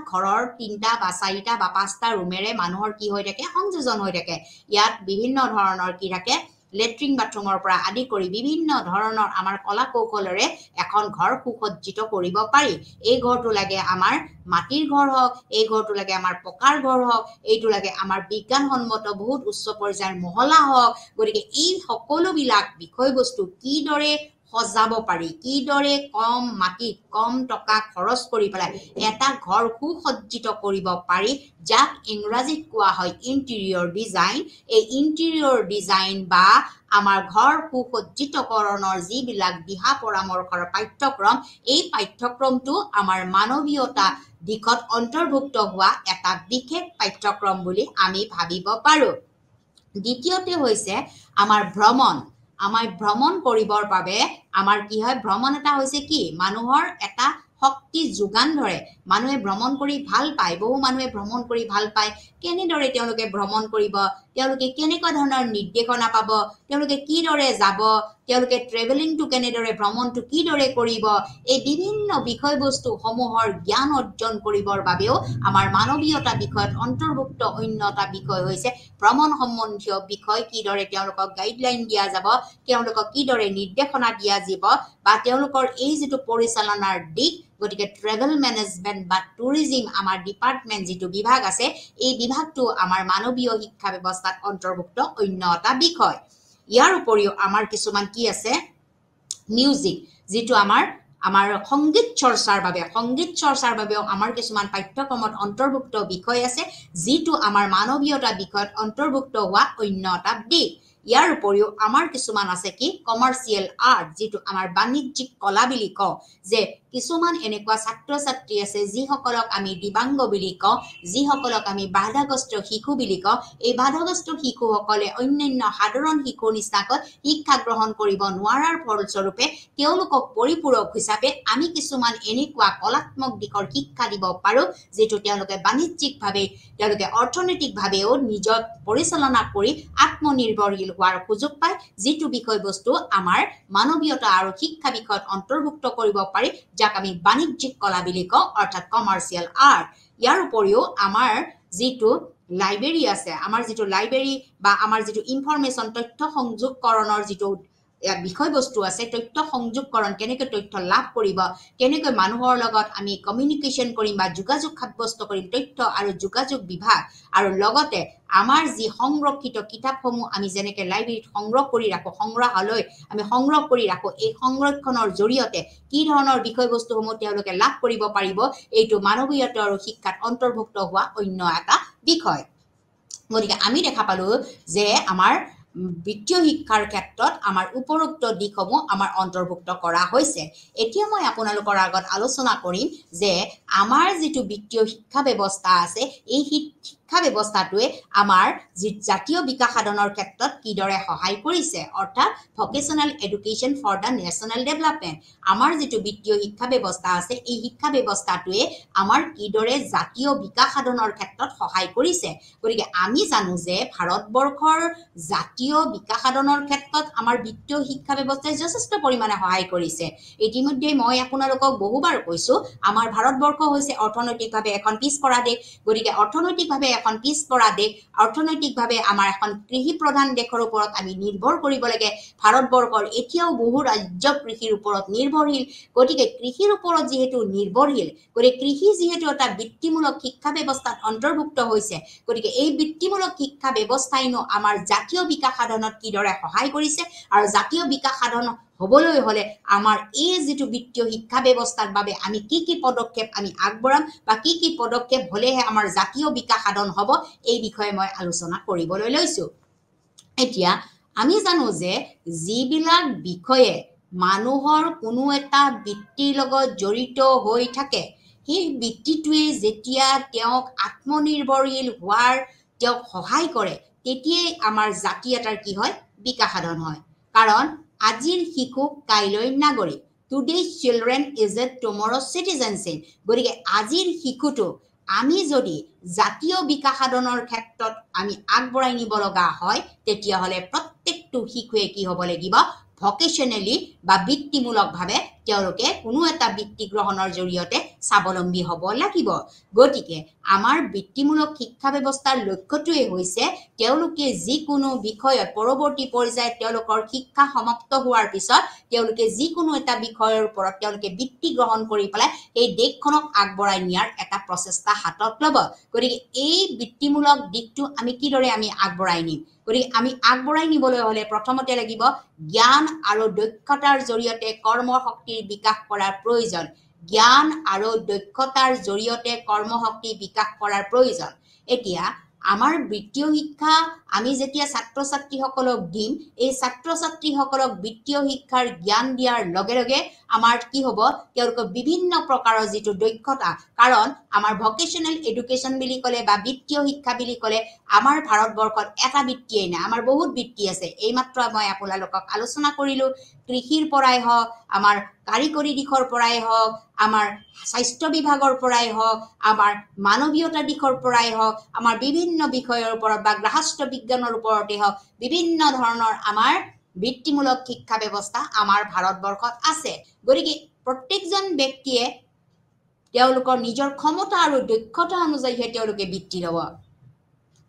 ঘৰৰ 3টা বা 4টা বা 5টা ৰুমেৰে মানুহৰ কি হৈ থাকে সংযোজন হৈ থাকে ইয়াত বিভিন্ন ধৰণৰ কি থাকে লেট্ৰিন বাথৰুমৰ পৰা আদি কৰি বিভিন্ন ধৰণৰ আমাৰ কলা কৌশলৰে এখন ঘৰ সুসজ্জিত কৰিব পাৰি এই ঘৰটো লাগে আমাৰ মাটিৰ ঘৰ হওক এই ঘৰটো লাগে আমাৰ পকাৰ ঘৰ হওক এইটো লাগে আমাৰ বিজ্ঞানসন্মত বহুত উচ্চ পৰ্যায়ৰ মহলা হওক গতিকে এই সকলোবিলাক বিষয়বস্তু কিদৰে সজাব পাৰি কিদৰে কম মাটিত কম টকা খৰচ কৰি পেলাই এটা ঘৰ সুসজ্জিত কৰিব পাৰি যাক ইংৰাজীত কোৱা হয় ইণ্টেৰিয়ৰ ডিজাইন এই ইণ্টেৰিয়ৰ ডিজাইন বা আমাৰ ঘৰ সুসজ্জিতকৰণৰ যিবিলাক দিহা পৰামৰ্শৰ পাঠ্যক্ৰম এই পাঠ্যক্ৰমটো আমাৰ মানৱীয়তা দিশত অন্তৰ্ভুক্ত হোৱা এটা বিশেষ পাঠ্যক্ৰম বুলি আমি ভাবিব পাৰো দ্বিতীয়তে হৈছে আমাৰ ভ্ৰমণ কৰিবৰ বাবে আমাৰ কি হয় ভ্ৰমণ এটা হৈছে কি মানুহৰ এটা শক্তি যোগান ধৰে মানুহে ভ্ৰমণ কৰি ভাল পায় বহু মানুহে ভ্ৰমণ কৰি ভাল পায় কেনেদৰে তেওঁলোকে ভ্ৰমণ কৰিব তেওঁলোকে কেনেকুৱা ধৰণৰ নিৰ্দেশনা পাব তেওঁলোকে কিদৰে যাব তেওঁলোকে ট্ৰেভেলিংটো কেনেদৰে ভ্ৰমণটো কিদৰে কৰিব এই বিভিন্ন বিষয়বস্তু সমূহৰ জ্ঞান অৰ্জন কৰিবৰ বাবেও আমাৰ মানৱীয়তা বিষয়ত অন্তৰ্ভুক্ত অন্য এটা বিষয় হৈছে ভ্ৰমণ সম্বন্ধীয় বিষয় কিদৰে তেওঁলোকক গাইডলাইন দিয়া যাব তেওঁলোকক কিদৰে নিৰ্দেশনা দিয়া যাব বা তেওঁলোকৰ এই যিটো পৰিচালনাৰ দিশ গতিকে ট্ৰেভেল মেনেজমেন্ট বা টুৰিজিম আমাৰ ডিপাৰ্টমেন্ট যিটো বিভাগ আছে এই বিভাগটো আমাৰ মানৱীয় শিক্ষা ব্যৱস্থাত অন্তৰ্ভুক্ত অন্য এটা বিষয় ইয়াৰ উপৰিও আমাৰ কিছুমান কি আছে মিউজিক যেটো আমাৰ সংগীত চৰ্চাৰ বাবেও আমাৰ কিছুমান পাঠ্যক্ৰমত অন্তৰ্ভুক্ত বিষয় আছে যেটো আমাৰ মানৱীয়তা বিষয়ত অন্তৰ্ভুক্ত হোৱা অন্য এটা দিশ ইয়াৰ উপৰিও আমাৰ কিছুমান আছে কি কমাৰ্চিয়েল আৰ্ট যেটো আমাৰ বাণিজ্যিক কলা বুলি কওঁ যে কিছুমান এনেকুৱা ছাত্ৰ ছাত্ৰী আছে যিসকলক আমি দিবাংগ বুলি কওঁ যিসকলক আমি বাধাগ্ৰস্ত শিশু বুলি কওঁ এই বাধাগ্ৰস্ত শিশুসকলে অন্যান্য সাধাৰণ শিশুৰ নিচিনাকৈ শিক্ষা গ্ৰহণ কৰিব নোৱাৰাৰ ফলস্বৰূপে তেওঁলোকক পৰিপূৰক হিচাপে আমি কিছুমান এনেকুৱা কলাত্মক দিশৰ শিক্ষা দিব পাৰো যেটো তেওঁলোকে বাণিজ্যিকভাৱে তেওঁলোকে অৰ্থনৈতিকভাৱেও নিজৰ পৰিচালনা কৰি আত্মনিৰ্ভৰশীল হোৱাৰ সুযোগ পায় যেটো বিষয়বস্তু আমাৰ মানৱীয়তা আৰু শিক্ষা বিষয়ত অন্তৰ্ভুক্ত কৰিব পাৰি যাক আমি বাণিজ্যিক কলা বুলি কওঁ অৰ্থাৎ কমাৰ্চিয়েল আৰ্ট ইয়াৰ উপৰিও আমাৰ যেটো লাইব্ৰেৰী আছে আমাৰ যেটো লাইব্ৰেৰী বা আমাৰ যেটো ইনফৰমেশন তথ্য সংযোগকৰণৰ যেটো বিষয়বস্তু আছে তথ্য সংযোগকৰণ কেনেকৈ তথ্য লাভ কৰিব কেনেকৈ মানুহৰ লগত আমি কমিউনিকেশ্যন কৰিম বা যোগাযোগ সাব্যস্ত কৰিম তথ্য আৰু যোগাযোগ বিভাগ আৰু লগতে আমাৰ যি সংৰক্ষিত কিতাপসমূহ আমি যেনেকৈ লাইব্ৰেৰীত সংগ্ৰহ কৰি ৰাখো সংগ্ৰহালয় আমি সংগ্ৰহ কৰি ৰাখো এই সংৰক্ষণৰ জৰিয়তে কি ধৰণৰ বিষয়বস্তুসমূহ তেওঁলোকে লাভ কৰিব পাৰিব এইটো মানৱীয়তা আৰু শিক্ষাত অন্তৰ্ভুক্ত হোৱা অন্য এটা বিষয় গতিকে আমি দেখা পালো যে আমাৰ বিত্তীয় শিক্ষাৰ ক্ষেত্ৰত আমাৰ উপৰোক্ত দিশসমূহ আমাৰ অন্তৰ্ভুক্ত কৰা হৈছে এতিয়া মই আপোনালোকৰ আগত আলোচনা কৰিম যে আমাৰ যেটো বিত্তীয় শিক্ষা ব্যৱস্থা আছে এই শিক্ষা ব্যৱস্থাটোৱে আমাৰ জাতীয় বিকাশ সাধনৰ ক্ষেত্ৰত কিদৰে সহায় কৰিছে অৰ্থাৎ vocational education for the national development আমাৰ যেটো বিত্তীয় শিক্ষা ব্যৱস্থা আছে এই শিক্ষা ব্যৱস্থাটোৱে আমাৰ কিদৰে জাতীয় বিকাশ সাধনৰ ক্ষেত্ৰত সহায় কৰিছে গতিকে আমি জানো যে ভাৰতবৰ্ষৰ জাতীয় বিকাশ সাধনৰ ক্ষেত্ৰত আমাৰ বিত্তীয় শিক্ষা ব্যৱস্থাই যথেষ্ট পৰিমাণে সহায় কৰিছে ইতিমধ্যে মই আপোনালোকক বহুবাৰ কৈছো আমাৰ ভাৰতবৰ্ষ হৈছে অৰ্থনৈতিকভাৱে এখন পিছপৰা দেশ গতিকে অৰ্থনৈতিকভাৱে এখন পিছপৰা দেশ অৰ্থনৈতিকভাৱে আমাৰ এখন কৃষি প্ৰধান দেশৰ ওপৰত আমি নিৰ্ভৰ কৰিব লাগে ভাৰতবৰ্ষৰ এতিয়াও বহু ৰাজ্য কৃষিৰ ওপৰত নিৰ্ভৰশীল গতিকে কৃষিৰ ওপৰত যেহেতু নিৰ্ভৰশীল গতিকে কৃষি যেহেতু এটা বৃত্তিমূলক শিক্ষা ব্যৱস্থাত অন্তৰ্ভুক্ত হৈছে গতিকে এই বৃত্তিমূলক শিক্ষা ব্যৱস্থাইনো আমাৰ জাতীয় বিকাশ সাধনত কিদৰে সহায় কৰিছে আৰু জাতীয় বিকাশ সাধন হবলৈ হলে আমাৰ এই যেটো বিত্তীয় শিক্ষা ব্যৱস্থাৰ বাবে আমি কি পদক্ষেপ আমি আগবঢ়াম বা কি পদক্ষেপ হলেহে আমাৰ জাতীয় বিকাশ সাধন হ'ব এই বিষয়ে মই আলোচনা কৰিবলৈ লৈছো এতিয়া আমি জানো যে যিবিলাক বিষয়ে মানুহৰ কোনো এটা বৃত্তিৰ লগত জড়িত হৈ থাকে সেই বৃত্তিটোৱে যেতিয়া তেওঁক আত্মনিৰ্ভৰশীল হোৱাৰ তেওঁক সহায় কৰে তেতিয়াই আমাৰ জাতি এটাৰ কি হয় বিকাশ সাধন হয় কাৰণ আজিৰ শিশু কাইলৈ নাগৰিক today children is a tomorrow citizenship গতিকে আজিৰ শিশুটো আমি যদি জাতীয় বিকাশ সাধনৰ ক্ষেত্ৰত আমি আগবঢ়াই নিব লগা হয় তেতিয়াহলে প্ৰত্যেকটো শিশুৱে কি হ'ব লাগিব ভকেশনালি বা বৃত্তিমূলকভাৱে তেওঁলোকে কোনো এটা বৃত্তি গ্ৰহণৰ জৰিয়তে স্বাৱলম্বী হ'ব লাগিব গতিকে আমাৰ বৃত্তিমূলক শিক্ষা ব্যৱস্থাৰ লক্ষ্যটোৱে হৈছে তেওঁলোকে যিকোনো বিষয়ত পৰৱৰ্তী পৰ্যায়ত তেওঁলোকৰ শিক্ষা সমাপ্ত হোৱাৰ পিছত তেওঁলোকে যিকোনো এটা বিষয়ৰ ওপৰত তেওঁলোকে বৃত্তি গ্ৰহণ কৰি পেলাই এই দেশখনক আগবঢ়াই নিয়াৰ এটা প্ৰচেষ্টা হাতত ল'ব গতিকে এই বৃত্তিমূলক দিশটো আমি কিদৰে আমি আগবঢ়াই নিম গতিকে আমি আগবঢ়াই নিবলৈ হলে প্ৰথমতে লাগিব জ্ঞান আৰু দক্ষতাৰ জৰিয়তে কৰ্মশক্তিৰ বিকাশ কৰাৰ প্ৰয়োজন জ্ঞান আৰু দক্ষতাৰ জৰিয়তে কৰ্মশক্তি বিকাশ কৰাৰ প্ৰয়োজন এতিয়া আমাৰ বৃত্তীয় শিক্ষা আমি যেতিয়া ছাত্ৰ ছাত্ৰীসকলক দিম এই ছাত্ৰ ছাত্ৰীসকলক বৃত্তীয় শিক্ষাৰ জ্ঞান দিয়াৰ লগে লগে আমাৰ কি হ'ব তেওঁলোকৰ বিভিন্ন প্ৰকাৰৰ যেটো দক্ষতা কাৰণ আমাৰ ভকেশনাল এডুকেশ্যন বুলি ক'লে বা বৃত্তীয় শিক্ষা বুলি ক'লে আমাৰ ভাৰতবৰ্ষত এটা বৃত্তিয়েই নাই আমাৰ বহুত বৃত্তি আছে এইমাত্ৰ মই আপোনালোকক আলোচনা কৰিলো কৃষিৰ পৰাই হওক আমাৰ কাৰিকৰী দিশৰ পৰাই হওক আমাৰ স্বাস্থ্য বিভাগৰ পৰাই হওক আমাৰ মানৱীয়তা দিশৰ পৰাই হওক আমাৰ বিভিন্ন বিষয়ৰ ওপৰত বা গ্ৰাহস্থ বিজ্ঞানৰ ওপৰতে হওক বিভিন্ন ধৰণৰ আমাৰ বৃত্তিমূলক শিক্ষা ব্যৱস্থা আমাৰ ভাৰতবৰ্ষত আছে গতিকে প্ৰত্যেকজন ব্যক্তিয়ে তেওঁলোকৰ নিজৰ ক্ষমতা আৰু দক্ষতা অনুযায়ী তেওঁলোকে বৃত্তি ল'ব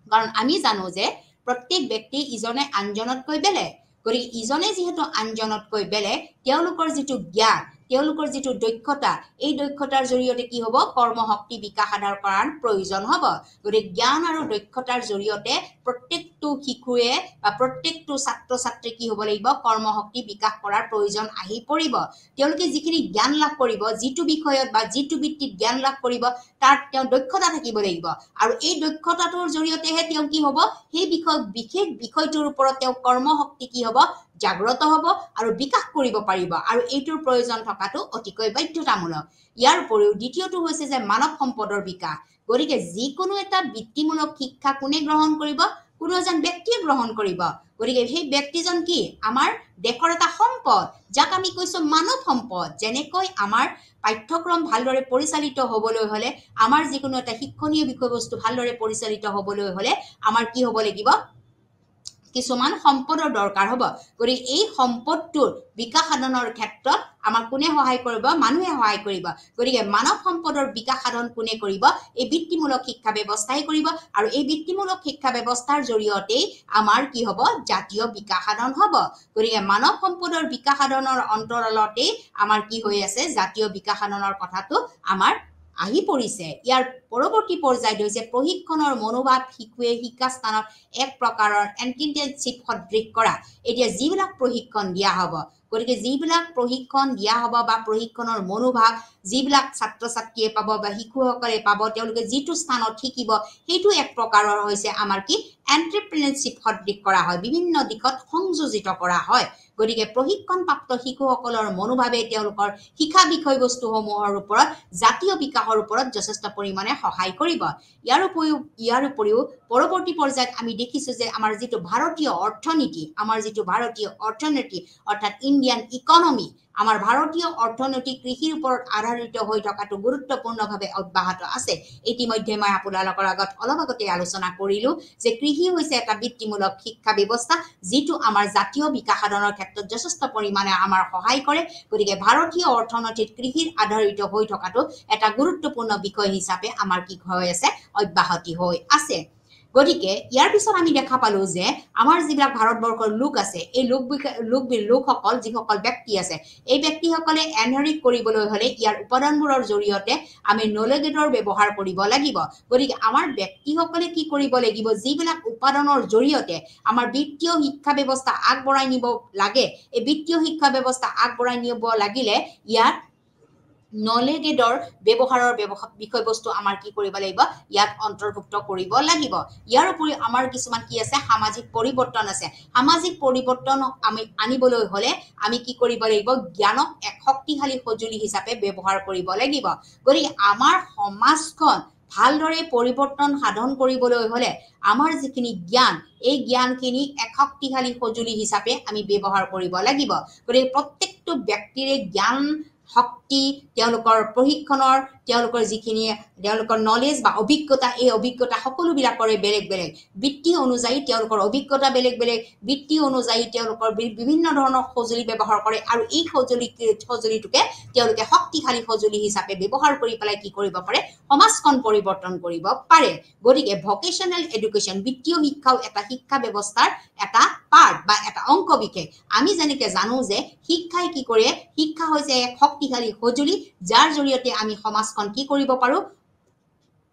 কাৰণ আমি জানো যে প্ৰত্যেক ব্যক্তি ইজনে আনজনতকৈ বেলেগ গতিকে ইজনে যেহেতু আনজনতকৈ বেলেগ তেওঁলোকৰ যেটো জ্ঞান তেওঁলোকৰ যেটো দক্ষতা এই দক্ষতাৰ জৰিয়তে কি হ'ব কৰ্মশক্তি বিকাশ সাধন কৰাৰ প্ৰয়োজন হ'ব গতিকে জ্ঞান আৰু দক্ষতাৰ জৰিয়তে প্ৰত্যেক প্ৰত্যেকটো শিশুৱে বা প্ৰত্যেকটো ছাত্ৰ ছাত্ৰী কি হ'ব লাগিব কৰ্মশক্তি বিকাশ কৰাৰ প্ৰয়োজন আহি পৰিব তেওঁলোকে যিখিনি জ্ঞান লাভ কৰিব যিটো বিষয়ত বা যিটো ভিত্তিত জ্ঞান লাভ কৰিব তাৰ তেওঁ দক্ষতা থাকিব লাগিব আৰু এই দক্ষতাটোৰ জৰিয়তেহে তেওঁ কি হ'ব সেই বিশেষ বিষয়টোৰ ওপৰত তেওঁ কৰ্মশক্তি কি হ'ব জাগ্ৰত হ'ব আৰু বিকাশ কৰিব পাৰিব আৰু এইটোৰ প্ৰয়োজন থকাটো অতিকৈ বাধ্যতামূলক ইয়াৰ উপৰিও দ্বিতীয়টো হৈছে যে মানৱ সম্পদৰ বিকাশ গতিকে যিকোনো এটা বৃত্তিমূলক শিক্ষা কোনে গ্ৰহণ কৰিব কোনো এজন ব্যক্তিয়ে গ্ৰহণ কৰিব গতিকে সেই ব্যক্তিজন কি আমাৰ দেশৰ এটা সম্পদ যাক আমি কৈছো মানৱ সম্পদ যেনেকৈ আমাৰ পাঠ্যক্ৰম ভালদৰে পৰিচালিত হ'বলৈ হলে আমাৰ যিকোনো এটা শিক্ষণীয় বিষয়বস্তু ভালদৰে পৰিচালিত হ'বলৈ হলে আমাৰ কি হ'ব লাগিব কিছুমান সম্পদৰ দৰকাৰ হ'ব গতিকে এই সম্পদটোৰ বিকাশ সাধনৰ ক্ষেত্ৰত আমাৰ কোনে সহায় কৰিব মানুহে সহায় কৰিব গতিকে মানৱ সম্পদৰ বিকাশ সাধন কোনে কৰিব এই বৃত্তিমূলক শিক্ষা ব্যৱস্থাই কৰিব আৰু এই বৃত্তিমূলক শিক্ষা ব্যৱস্থাৰ জৰিয়তে আমাৰ কি হ'ব জাতীয় বিকাশ সাধন হ'ব গতিকে মানৱ সম্পদৰ বিকাশ সাধনৰ অন্তৰালতে আমাৰ কি হৈ আছে জাতীয় বিকাশ সাধনৰ কথাটো আমাৰ আহি পৰিছে ইয়াৰ পৰৱৰ্তী পৰ্যায়ত হৈছে প্ৰশিক্ষণৰ মনোভাৱ শিশুৱে শিক্ষা স্থানত এক প্ৰকাৰৰ ইন্টেনচিভ সদৃশ কৰা এতিয়া যিবিলাক প্ৰশিক্ষণ দিয়া হ'ব গতিকে যিবিলাক প্ৰশিক্ষণ দিয়া হ'ব বা প্ৰশিক্ষণৰ মনোভাৱ যিবিলাক ছাত্ৰ ছাত্ৰীয়ে পাব বা শিশুসকলে পাব তেওঁলোকে যিটো স্থানত শিকিব সেইটো এক প্ৰকাৰৰ হৈছে আমাৰ কি এন্টাৰপ্ৰেনাৰশ্বিপ সদৃশ কৰা হয় বিভিন্ন দিশত সংযোজিত কৰা হয় গতিকে প্ৰশিক্ষণপ্ৰাপ্ত শিশুসকলৰ মনোভাৱে তেওঁলোকৰ শিক্ষা বিষয়বস্তুসমূহৰ ওপৰত জাতীয় বিকাশৰ ওপৰত যথেষ্ট পৰিমাণে সহায় কৰিব ইয়াৰ উপৰিও পৰৱৰ্তী পৰ্যায়ত আমি দেখিছো যে আমাৰ যিটো ভাৰতীয় অৰ্থনীতি অৰ্থাৎ ইণ্ডিয়ান ইকনমি আমাৰ ভাৰতীয় অৰ্থনীতি কৃষিৰ ওপৰত আধাৰিত হৈ থকাটো গুৰুত্বপূৰ্ণভাৱে অব্যাহত আছে ইতিমধ্যে মই আপোনালোকৰ আগত অলপ আগতে আলোচনা কৰিলো যে কৃষি হৈছে এটা বৃত্তিমূলক শিক্ষা ব্যৱস্থা যিটো আমাৰ জাতীয় বিকাশ সাধনৰ ক্ষেত্ৰত যথেষ্ট পৰিমাণে আমাৰ সহায় কৰে গতিকে ভাৰতীয় অৰ্থনীতিত কৃষিৰ আধাৰিত হৈ থকাটো এটা গুৰুত্বপূৰ্ণ বিষয় হিচাপে আমাৰ কি হৈ আছে অব্যাহতি হৈ আছে গতিকে ইয়াৰ পিছত আমি দেখা পালো যে আমাৰ যিবিলাক ভাৰতবৰ্ষৰ লোক আছে এই লোকসকল যিসকল ব্যক্তি আছে এই ব্যক্তিসকলে এনহেৰিট কৰিবলৈ হলে ইয়াৰ উপাদানবোৰৰ জৰিয়তে আমি নলেজৰ ব্যৱহাৰ কৰিব লাগিব গতিকে আমাৰ ব্যক্তিসকলে কি কৰিব লাগিব যিবিলাক উপাদানৰ জৰিয়তে আমাৰ বিত্তীয় শিক্ষা ব্যৱস্থা আগবঢ়াই নিব লাগে এই বিত্তীয় শিক্ষা ব্যৱস্থা আগবঢ়াই নিব লাগিলে ইয়াত নলেজৰ ব্যৱহাৰৰ বিষয়বস্তু আমাৰ কি কৰিব লাগিব ইয়াত অন্তৰ্ভুক্ত কৰিব লাগিব ইয়াৰ উপৰি আমাৰ কিছুমান কি আছে সামাজিক পৰিৱৰ্তন আছে সামাজিক পৰিৱৰ্তন আমি আনিবলৈ হলে আমি কি কৰিব লাগিব জ্ঞানক এক শক্তিশালী সঁজুলি হিচাপে ব্যৱহাৰ কৰিব লাগিব গতিকে আমাৰ সমাজখন ভালদৰে পৰিৱৰ্তন সাধন কৰিবলৈ হলে আমাৰ যিখিনি জ্ঞান এই জ্ঞানখিনি এক শক্তিশালী সঁজুলি হিচাপে আমি ব্যৱহাৰ কৰিব লাগিব গতিকে প্ৰত্যেকটো ব্যক্তিৰে জ্ঞান শক্তি তেওঁলোকৰ প্ৰশিক্ষণৰ তেওঁলোকৰ যিখিনি তেওঁলোকৰ নলেজ বা অভিজ্ঞতা এই অভিজ্ঞতা সকলোবিলাকৰে বেলেগ বেলেগ বৃত্তি অনুযায়ী তেওঁলোকৰ অভিজ্ঞতা বেলেগ বেলেগ বৃত্তি অনুযায়ী তেওঁলোকৰ বিভিন্ন ধৰণৰ সঁজুলি ব্যৱহাৰ কৰে আৰু এই সঁজুলিটোকে তেওঁলোকে শক্তিশালী সঁজুলি হিচাপে ব্যৱহাৰ কৰি পেলাই কি কৰিব পাৰে সমাজখন পৰিৱৰ্তন কৰিব পাৰে গতিকে ভকেশ্যনেল এডুকেশ্যন বৃত্তীয় শিক্ষাও এটা শিক্ষা ব্যৱস্থাৰ এটা পাৰ্ট বা এটা অংশ বিশেষ আমি যেনেকৈ জানো যে শিক্ষাই কি কৰে শিক্ষা হৈছে এক শক্তিশালী সঁজুলি যাৰ জৰিয়তে আমি সমাজখন কি কৰিব পাৰো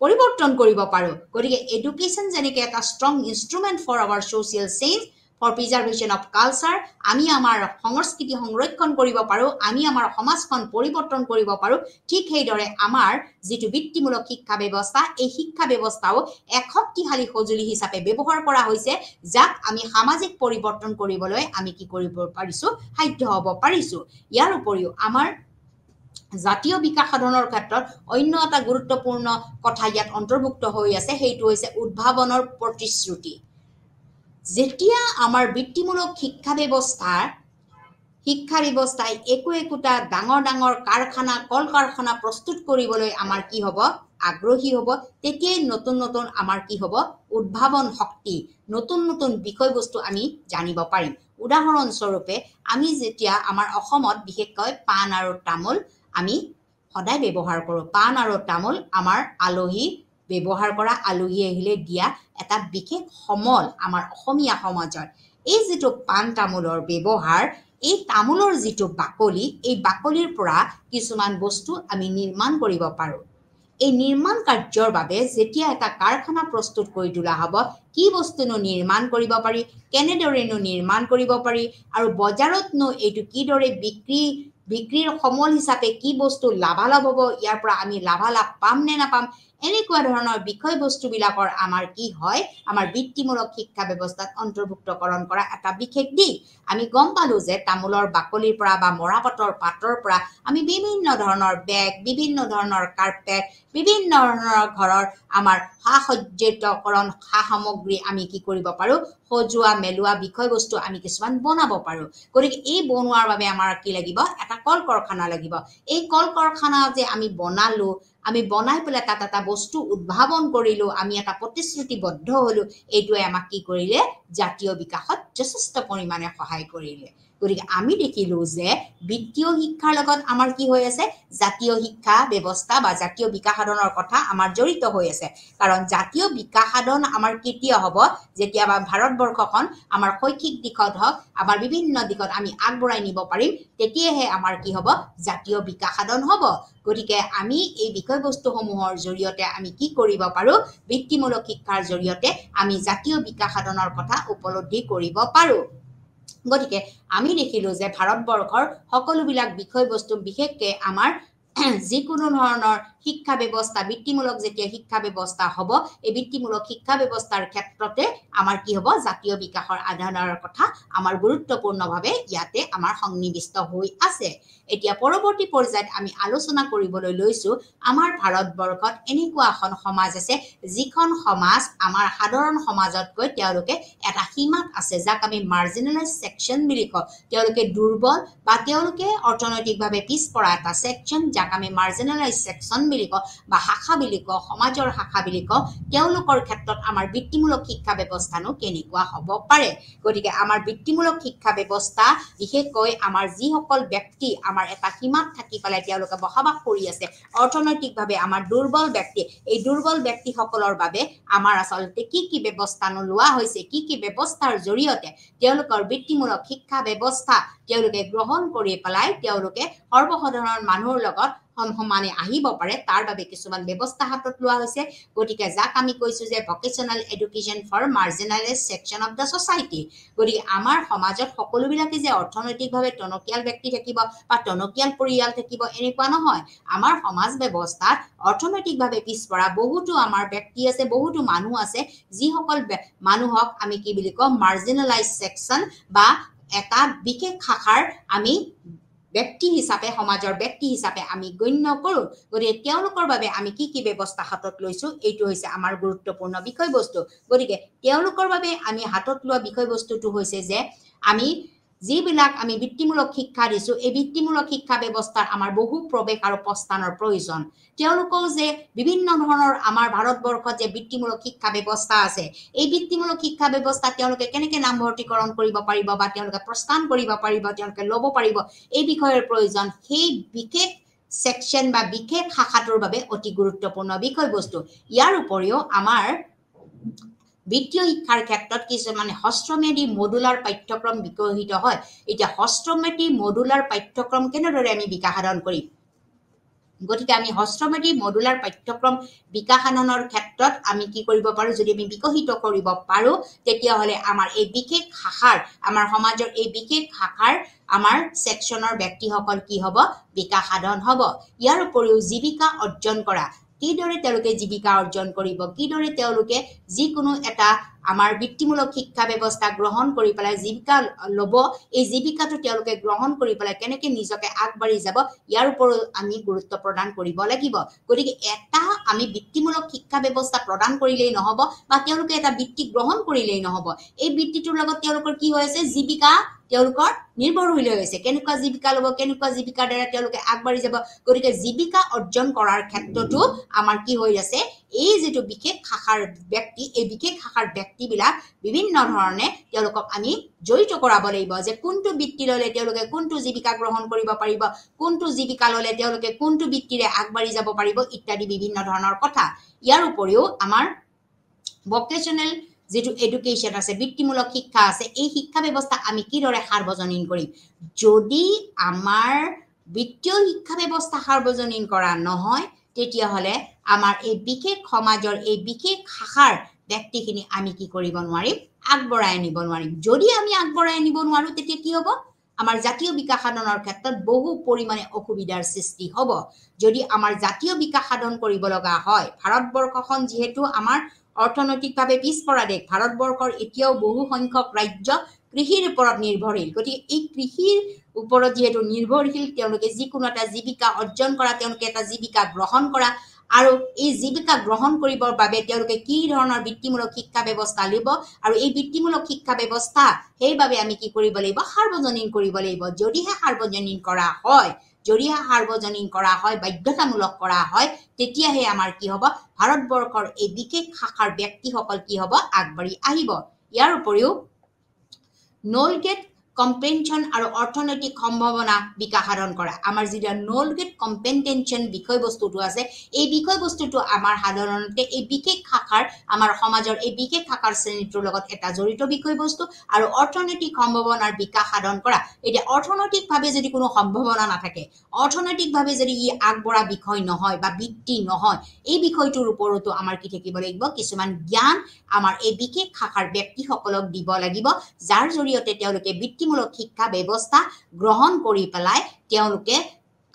পৰিৱৰ্তন কৰিব পাৰো গতিকে এডুকেশ্যন যেনেকৈ এটা strong instrument for our social change for preservation of culture আমি আমাৰ সংস্কৃতি সংৰক্ষণ কৰিব পাৰো আমি আমাৰ সমাজখন পৰিৱৰ্তন কৰিব পাৰো ঠিক সেইদৰে আমাৰ যিটো বৃত্তিমূলক শিক্ষা ব্যৱস্থা এই শিক্ষা ব্যৱস্থাও এক শক্তিশালী সঁজুলি হিচাপে ব্যৱহাৰ কৰা হৈছে যাক আমি সামাজিক পৰিৱৰ্তন কৰিবলৈ আমি কি কৰিব পাৰিছো সাধ্য হ'ব পাৰিছো ইয়াৰ উপৰিও আমাৰ জাতীয় বিকাশ সাধনৰ ক্ষেত্ৰত অন্য এটা গুৰুত্বপূৰ্ণ কথা ইয়াত অন্তৰ্ভুক্ত হৈ আছে সেইটো হৈছে উদ্ভাৱনৰ প্ৰতিশ্ৰুতি যেতিয়া আমাৰ বৃত্তিমূলক শিক্ষা ব্যৱস্থাই একোটা ডাঙৰ কাৰখানা কল কাৰখানা প্ৰস্তুত কৰিবলৈ আমাৰ কি হ'ব আগ্ৰহী হ'ব তেতিয়াই নতুন আমাৰ কি হ'ব উদ্ভাৱন শক্তি নতুন বিষয়বস্তু আমি জানিব পাৰিম উদাহৰণ স্বৰূপে আমি যেতিয়া আমাৰ অসমত বিশেষকৈ পাণ আৰু তামোল আমি সদায় ব্যৱহাৰ কৰোঁ পাণ আৰু তামোল আমাৰ আলহী ব্যৱহাৰ কৰা আলহী আহিলে দিয়া এটা বিশেষ সমল আমাৰ অসমীয়া সমাজৰ এই যেটো পাণ তামোলৰ ব্যৱহাৰ এই তামোলৰ যেটো বাকলি এই বাকলিৰ পৰা কিছুমান বস্তু আমি নিৰ্মাণ কৰিব পাৰো এই নিৰ্মাণ কাৰ্যৰ বাবে যেতিয়া এটা কাৰখানা প্ৰস্তুত কৰি তোলা হ'ব কি বস্তুনো নিৰ্মাণ কৰিব পাৰি কেনেদৰেনো নিৰ্মাণ কৰিব পাৰি আৰু বজাৰতনো এইটো কিদৰে বিক্ৰীৰ সমল হিচাপে কি বস্তু লাভালাভ হ'ব ইয়াৰ পৰা আমি লাভালাভ পাম নে নাপাম এনেকুৱা ধৰণৰ বিষয়বস্তুবিলাকৰ আমাৰ কি হয় আমাৰ বৃত্তিমূলক শিক্ষা ব্যৱস্থাত অন্তৰ্ভুক্তকৰণ কৰা এটা বিশেষ দিশ আমি গম পালো যে তামোলৰ বাকলিৰ পৰা বা মৰাপাতৰ পাতৰ পৰা আমি বিভিন্ন ধৰণৰ বেগ বিভিন্ন ধৰণৰ কাৰ্পেট বিভিন্ন ধৰণৰ ঘৰৰ আমাৰ সা-সজ্জিতকৰণ সা-সামগ্ৰী আমি কি কৰিব পাৰো সজোৱা মেলোৱা বিষয়বস্তু আমি কিছুমান বনাব পাৰো গতিকে এই বনোৱাৰ বাবে আমাৰ কি লাগিব এটা কল কাৰখানা লাগিব এই কল কাৰখানা যে আমি বনালো আমি বনাই পেলাই তাত এটা বস্তু উদ্ভাৱন কৰিলো আমি এটা প্ৰতিশ্ৰুতিবদ্ধ হলো এইটোৱে আমাক কি কৰিলে জাতীয় বিকাশত যথেষ্ট পৰিমাণে সহায় কৰিলে গতিকে আমি দেখিলো যে বিত্তীয় শিক্ষাৰ লগত আমাৰ কি হৈ আছে জাতীয় শিক্ষা ব্যৱস্থা বা জাতীয় বিকাশ সাধনৰ কথা আমাৰ জড়িত হৈ আছে কাৰণ জাতীয় বিকাশ সাধন আমাৰ কেতিয়া হ'ব যেতিয়া ভাৰতবৰ্ষখন আমাৰ শৈক্ষিক দিশত হওক আমাৰ বিভিন্ন দিশত আমি আগবঢ়াই নিব পাৰিম তেতিয়াহে আমাৰ কি হ'ব জাতীয় বিকাশ সাধন হ'ব গতিকে আমি এই বিষয়বস্তুসমূহৰ জৰিয়তে আমি কি কৰিব পাৰো বৃত্তিমূলক শিক্ষাৰ জৰিয়তে আমি জাতীয় বিকাশ সাধনৰ কথা উপলব্ধি কৰিব পাৰো গতিকে আমি দেখিলো যে ভাৰতবৰ্ষৰ সকলোবিলাক বিষয়বস্তু বিশেষকৈ আমাৰ যিকোনো ধৰণৰ শিক্ষা ব্যৱস্থা বৃত্তিমূলক যেতিয়া শিক্ষা ব্যৱস্থা হ'ব এই বৃত্তিমূলক শিক্ষা ব্যৱস্থাৰ ক্ষেত্ৰতে আমাৰ কি হ'ব জাতীয় বিকাশৰ আধাৰৰ কথা আমাৰ গুৰুত্বপূৰ্ণভাৱে ইয়াতে আমাৰ সন্নিৱিষ্ট হৈ আছে এতিয়া পৰৱৰ্তী পৰ্যায়ত আমি আলোচনা কৰিবলৈ লৈছো আমাৰ ভাৰতবৰ্ষত এনেকুৱা এখন সমাজ আছে যিখন সমাজ আমাৰ সাধাৰণ সমাজতকৈ তেওঁলোকে এটা সীমাত আছে যাক আমি মাৰ্জিনেলাইজ সেকশন বুলি কওঁ তেওঁলোকে দুৰ্বল বা তেওঁলোকে অৰ্থনৈতিকভাৱে পিছপৰা এটা সেকশন যাক আমি মাৰ্জিনেলাইজ সেকশন বুলি কওঁ বা শাখা বুলি কওঁ সমাজৰ শাখা বুলি কওঁ তেওঁলোকৰ ক্ষেত্ৰত আমাৰ বৃত্তিমূলক শিক্ষা ব্যৱস্থানো কেনেকুৱা হ'ব পাৰে গতিকে আমাৰ বৃত্তিমূলক শিক্ষা ব্যৱস্থা বিশেষকৈ আমাৰ যিসকল ব্যক্তি আমাৰ এটা সীমাত থাকি পেলাই তেওঁলোকে বসবাস কৰি আছে অৰ্থনৈতিকভাৱে আমাৰ দুৰ্বল ব্যক্তি এই দুৰ্বল ব্যক্তিসকলৰ বাবে আমাৰ আচলতে কি ব্যৱস্থানো লোৱা হৈছে কি ব্যৱস্থাৰ জৰিয়তে তেওঁলোকৰ বৃত্তিমূলক শিক্ষা ব্যৱস্থা তেওঁলোকে গ্ৰহণ কৰি পেলাই তেওঁলোকে সৰ্বসাধাৰণ মানুহৰ লগত সমানে আহিব পাৰে তাৰ বাবে কিছুমান ব্যৱস্থা হাতত লোৱা হৈছে গতিকে যাক আমি কৈছো যে vocational education for marginalize section of the society গতিকে আমাৰ সমাজত সকলোবিলাকে যে অৰ্থনৈতিকভাৱে টনকিয়াল ব্যক্তি থাকিব বা টনকিয়াল পৰিয়াল থাকিব এনেকুৱা নহয় আমাৰ সমাজ ব্যৱস্থাত অৰ্থনৈতিকভাৱে পিছপৰা বহুতো আমাৰ ব্যক্তি আছে বহুতো মানুহ আছে যিসকল মানুহক আমি কি বুলি কওঁ মাৰ্জিনেলাইজ সেকশন বা এটা বিশেষ শাখাৰ আমি ব্যক্তি হিচাপে সমাজৰ ব্যক্তি হিচাপে আমি গণ্য কৰো গতিকে তেওঁলোকৰ বাবে আমি কি ব্যৱস্থা হাতত লৈছো এইটো হৈছে আমাৰ গুৰুত্বপূৰ্ণ বিষয়বস্তু গতিকে তেওঁলোকৰ বাবে আমি হাতত লোৱা বিষয়বস্তুটো হৈছে যে আমি যিবিলাক আমি বৃত্তিমূলক শিক্ষা দিছো এই বৃত্তিমূলক শিক্ষা ব্যৱস্থাৰ আমাৰ বহু প্ৰৱেশ আৰু প্ৰস্থানৰ প্ৰয়োজন তেওঁলোকৰ যে বিভিন্ন ধৰণৰ আমাৰ ভাৰতবৰ্ষত যে বৃত্তিমূলক শিক্ষা ব্যৱস্থা আছে এই বৃত্তিমূলক শিক্ষা ব্যৱস্থা তেওঁলোকে কেনেকৈ নামভৰ্তিকৰণ কৰিব পাৰিব বা তেওঁলোকে প্ৰস্থান কৰিব পাৰিব তেওঁলোকে ল'ব পাৰিব এই বিষয়ৰ প্ৰয়োজন সেই বিশেষ সেকশন বা বিশেষ শাখাটোৰ বাবে অতি গুৰুত্বপূৰ্ণ বিষয়বস্তু ইয়াৰ উপৰিও আমাৰ বৃত্তীয় শিক্ষাৰ ক্ষেত্ৰত কিছুমান হস্তমেধি মডুলাৰ পাঠ্যক্ৰম বিকশিত হয় এতিয়া হস্তমেধি মডুলাৰ পাঠ্যক্ৰম কেনেদৰে আমি বিকাশ সাধন কৰিম গতিকে আমি হস্তমেধি মডুলাৰ পাঠ্যক্ৰম বিকাশ সাধনৰ ক্ষেত্ৰত আমি কি কৰিব পাৰো যদি আমি বিকশিত কৰিব পাৰো তেতিয়াহলে আমাৰ এই বিশেষ শাখাৰ আমাৰ সমাজৰ এই বিশেষ শাখাৰ আমাৰ সেকশনৰ ব্যক্তিসকল কি হ'ব বিকাশ সাধন হ'ব ইয়াৰ উপৰিও জীৱিকা অৰ্জন কৰা কিদৰে তেওঁলোকে জীৱিকা অৰ্জন কৰিব কিদৰে তেওঁলোকে যিকোনো এটা আমাৰ বৃত্তিমূলক শিক্ষা ব্যৱস্থা গ্ৰহণ কৰি পেলাই জীৱিকা ল'ব এই জীৱিকাটো তেওঁলোকে গ্ৰহণ কৰি পেলাই কেনেকৈ নিজকে আগবাঢ়ি যাব ইয়াৰ ওপৰত আমি গুৰুত্ব প্ৰদান কৰিব লাগিব গতিকে এটা আমি বৃত্তিমূলক শিক্ষা ব্যৱস্থা প্ৰদান কৰিলেই নহ'ব বা তেওঁলোকে এটা বৃত্তি গ্ৰহণ কৰিলেই নহ'ব এই বৃত্তিটোৰ লগত তেওঁলোকৰ কি হৈ আছে জীৱিকা তেওঁলোকৰ নিৰ্ভৰ হৈ আছে কেনেকুৱা জীৱিকা ল'ব কেনেকুৱা জীৱিকাৰ দ্বাৰা তেওঁলোকে আগবাঢ়ি যাব গতিকে জীৱিকা অৰ্জন কৰাৰ ক্ষেত্ৰতো আমাৰ কি হৈ আছে এই যেটো বিশেষ শাখাৰ ব্যক্তি এই বিশেষ শাখাৰ ব্যক্তিবিলাক বিভিন্ন ধৰণে তেওঁলোকক আমি জড়িত কৰাব লাগিব যে কোনটো বৃত্তি ল'লে তেওঁলোকে কোনটো জীৱিকা গ্ৰহণ কৰিব পাৰিব কোনটো জীৱিকা ল'লে তেওঁলোকে কোনটো বৃত্তিৰে আগবাঢ়ি যাব পাৰিব ইত্যাদি বিভিন্ন ধৰণৰ কথা ইয়াৰ উপৰিও আমাৰ ভকেশনাল যেটো এডুকেশ্যন আছে বৃত্তিমূলক শিক্ষা আছে এই শিক্ষা ব্যৱস্থা আমি কিদৰে সাৰ্বজনীন কৰিম যদি আমাৰ বৃত্তীয় শিক্ষা ব্যৱস্থা সাৰ্বজনীন কৰা নহয় তেতিয়াহ'লে আমাৰ এই বিশেষ সমাজৰ এই বিশেষ শাখাৰ ব্যক্তিখিনি আমি কি কৰিব নোৱাৰিম আগবঢ়াই আনিব নোৱাৰিম যদি আমি আগবঢ়াই আনিব নোৱাৰো তেতিয়া কি হ'ব আমাৰ জাতীয় বিকাশ সাধনৰ ক্ষেত্ৰত বহু পৰিমাণে অসুবিধাৰ সৃষ্টি হ'ব যদি আমাৰ জাতীয় বিকাশ সাধন কৰিব লগা হয় ভাৰতবৰ্ষখন যিহেতু আমাৰ অৰ্থনৈতিকভাৱে পিছপৰা দেশ ভাৰতবৰ্ষৰ এতিয়াও বহু সংখ্যক ৰাজ্য কৃষিৰ ওপৰত নিৰ্ভৰশীল গতিকে এই কৃষিৰ ওপৰত যেহেতু নিৰ্ভৰশীল তেওঁলোকে যিকোনো এটা জীৱিকা অৰ্জন কৰা তেওঁলোকে এটা জীৱিকা গ্ৰহণ কৰা আৰু এই জীৱিকা গ্ৰহণ কৰিবৰ বাবে তেওঁলোকে কি ধৰণৰ বৃত্তিমূলক শিক্ষা ব্যৱস্থা লিব আৰু এই বৃত্তিমূলক শিক্ষা ব্যৱস্থা সেইবাবে আমি কি কৰিব লাগিব সাৰ্বজনীন কৰিব লাগিব যদিহে সাৰ্বজনীন কৰা হয় যদিহে সাৰ্বজনীন কৰা হয় বাধ্যতামূলক কৰা হয় তেতিয়াহে আমাৰ কি হ'ব ভাৰতবৰ্ষৰ এই বিশেষ শাখাৰ ব্যক্তিসকল কি হ'ব আগবাঢ়ি আহিব ইয়াৰ উপৰিও নল গেট কম্পেনশ্যন আৰু অৰ্থনৈতিক সম্ভাৱনা বিকাশ সাধন কৰা আমাৰ যিটো নল গেট কম্পেনটেনশ্যন বিষয়বস্তুটো আছে এই বিষয়বস্তুটো আমাৰ সাধাৰণতে এই বিশেষ শাখাৰ আমাৰ সমাজৰ এই বিশেষ শাখাৰ শ্ৰেণীটোৰ লগত এটা জড়িত বিষয়বস্তু আৰু অৰ্থনৈতিক সম্ভাৱনাৰ বিকাশ সাধন কৰা এতিয়া অৰ্থনৈতিকভাৱে যদি কোনো সম্ভাৱনা নাথাকে অৰ্থনৈতিকভাৱে যদি ই আগবঢ়া বিষয় নহয় বা বৃত্তি নহয় এই বিষয়টোৰ ওপৰতো আমাৰ কি থাকিব লাগিব কিছুমান জ্ঞান আমাৰ এই বিশেষ শাখাৰ ব্যক্তিসকলক দিব লাগিব যাৰ জৰিয়তে তেওঁলোকে বৃত্তিমূলক শিক্ষা ব্যৱস্থা গ্ৰহণ কৰি পেলাই তেওঁলোকে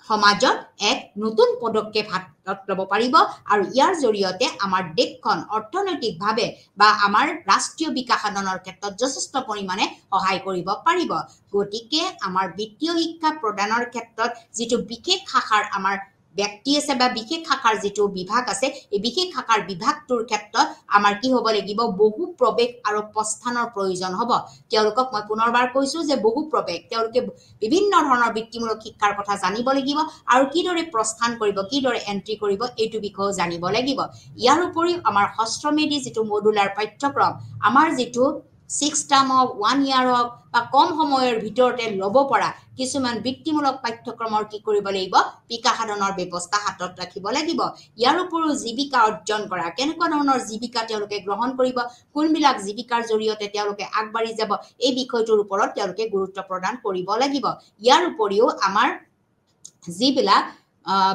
সমাজত এক নতুন পদক্ষেপ হাতত ল'ব পাৰিব আৰু ইয়াৰ জৰিয়তে আমাৰ দেশখন অৰ্থনৈতিকভাৱে বা আমাৰ ৰাষ্ট্ৰীয় বিকাশ সাধনৰ ক্ষেত্ৰত যথেষ্ট পৰিমাণে সহায় কৰিব পাৰিব গতিকে আমাৰ বিত্তীয় শিক্ষা প্ৰদানৰ ক্ষেত্ৰত যিটো বিশেষ শাখাৰ আমাৰ ব্যক্তি আছে বা বিশেষ শাখাৰ যিটো বিভাগ আছে এই বিশেষ শাখাৰ বিভাগটোৰ ক্ষেত্ৰত আমাৰ কি হ'ব লাগিব বহু প্ৰৱেশ আৰু প্ৰস্থানৰ প্ৰয়োজন হ'ব তেওঁলোকক মই পুনৰবাৰ কৈছো যে বহু প্ৰৱেশ তেওঁলোকে বিভিন্ন ধৰণৰ বৃত্তিমূলক শিক্ষাৰ কথা জানিব লাগিব আৰু কিদৰে প্ৰস্থান কৰিব কিদৰে এন্ট্ৰি কৰিব এইটো বিষয়ে জানিব লাগিব ইয়াৰ উপৰিও আমাৰ ষষ্ঠ মেধি যিটো মডুলাৰ পাঠ্যক্ৰম আমাৰ যিটো 6 টাৰ্ম অফ 1 ইয়াৰ হওক বা কম সময়ৰ ভিতৰতে ল'ব পৰা কিছুমান বৃত্তিমূলক পাঠ্যক্ৰমৰ কি কৰিব লাগিব বিকাশ সাধনৰ ব্যৱস্থা হাতত ৰাখিব লাগিব ইয়াৰ উপৰিও জীৱিকা অৰ্জন কৰা কেনেকুৱা ধৰণৰ জীৱিকা তেওঁলোকে গ্ৰহণ কৰিব কোনবিলাক জীৱিকাৰ জৰিয়তে তেওঁলোকে আগবাঢ়ি যাব এই বিষয়টোৰ ওপৰত তেওঁলোকে গুৰুত্ব প্ৰদান কৰিব লাগিব ইয়াৰ উপৰিও আমাৰ যিবিলাক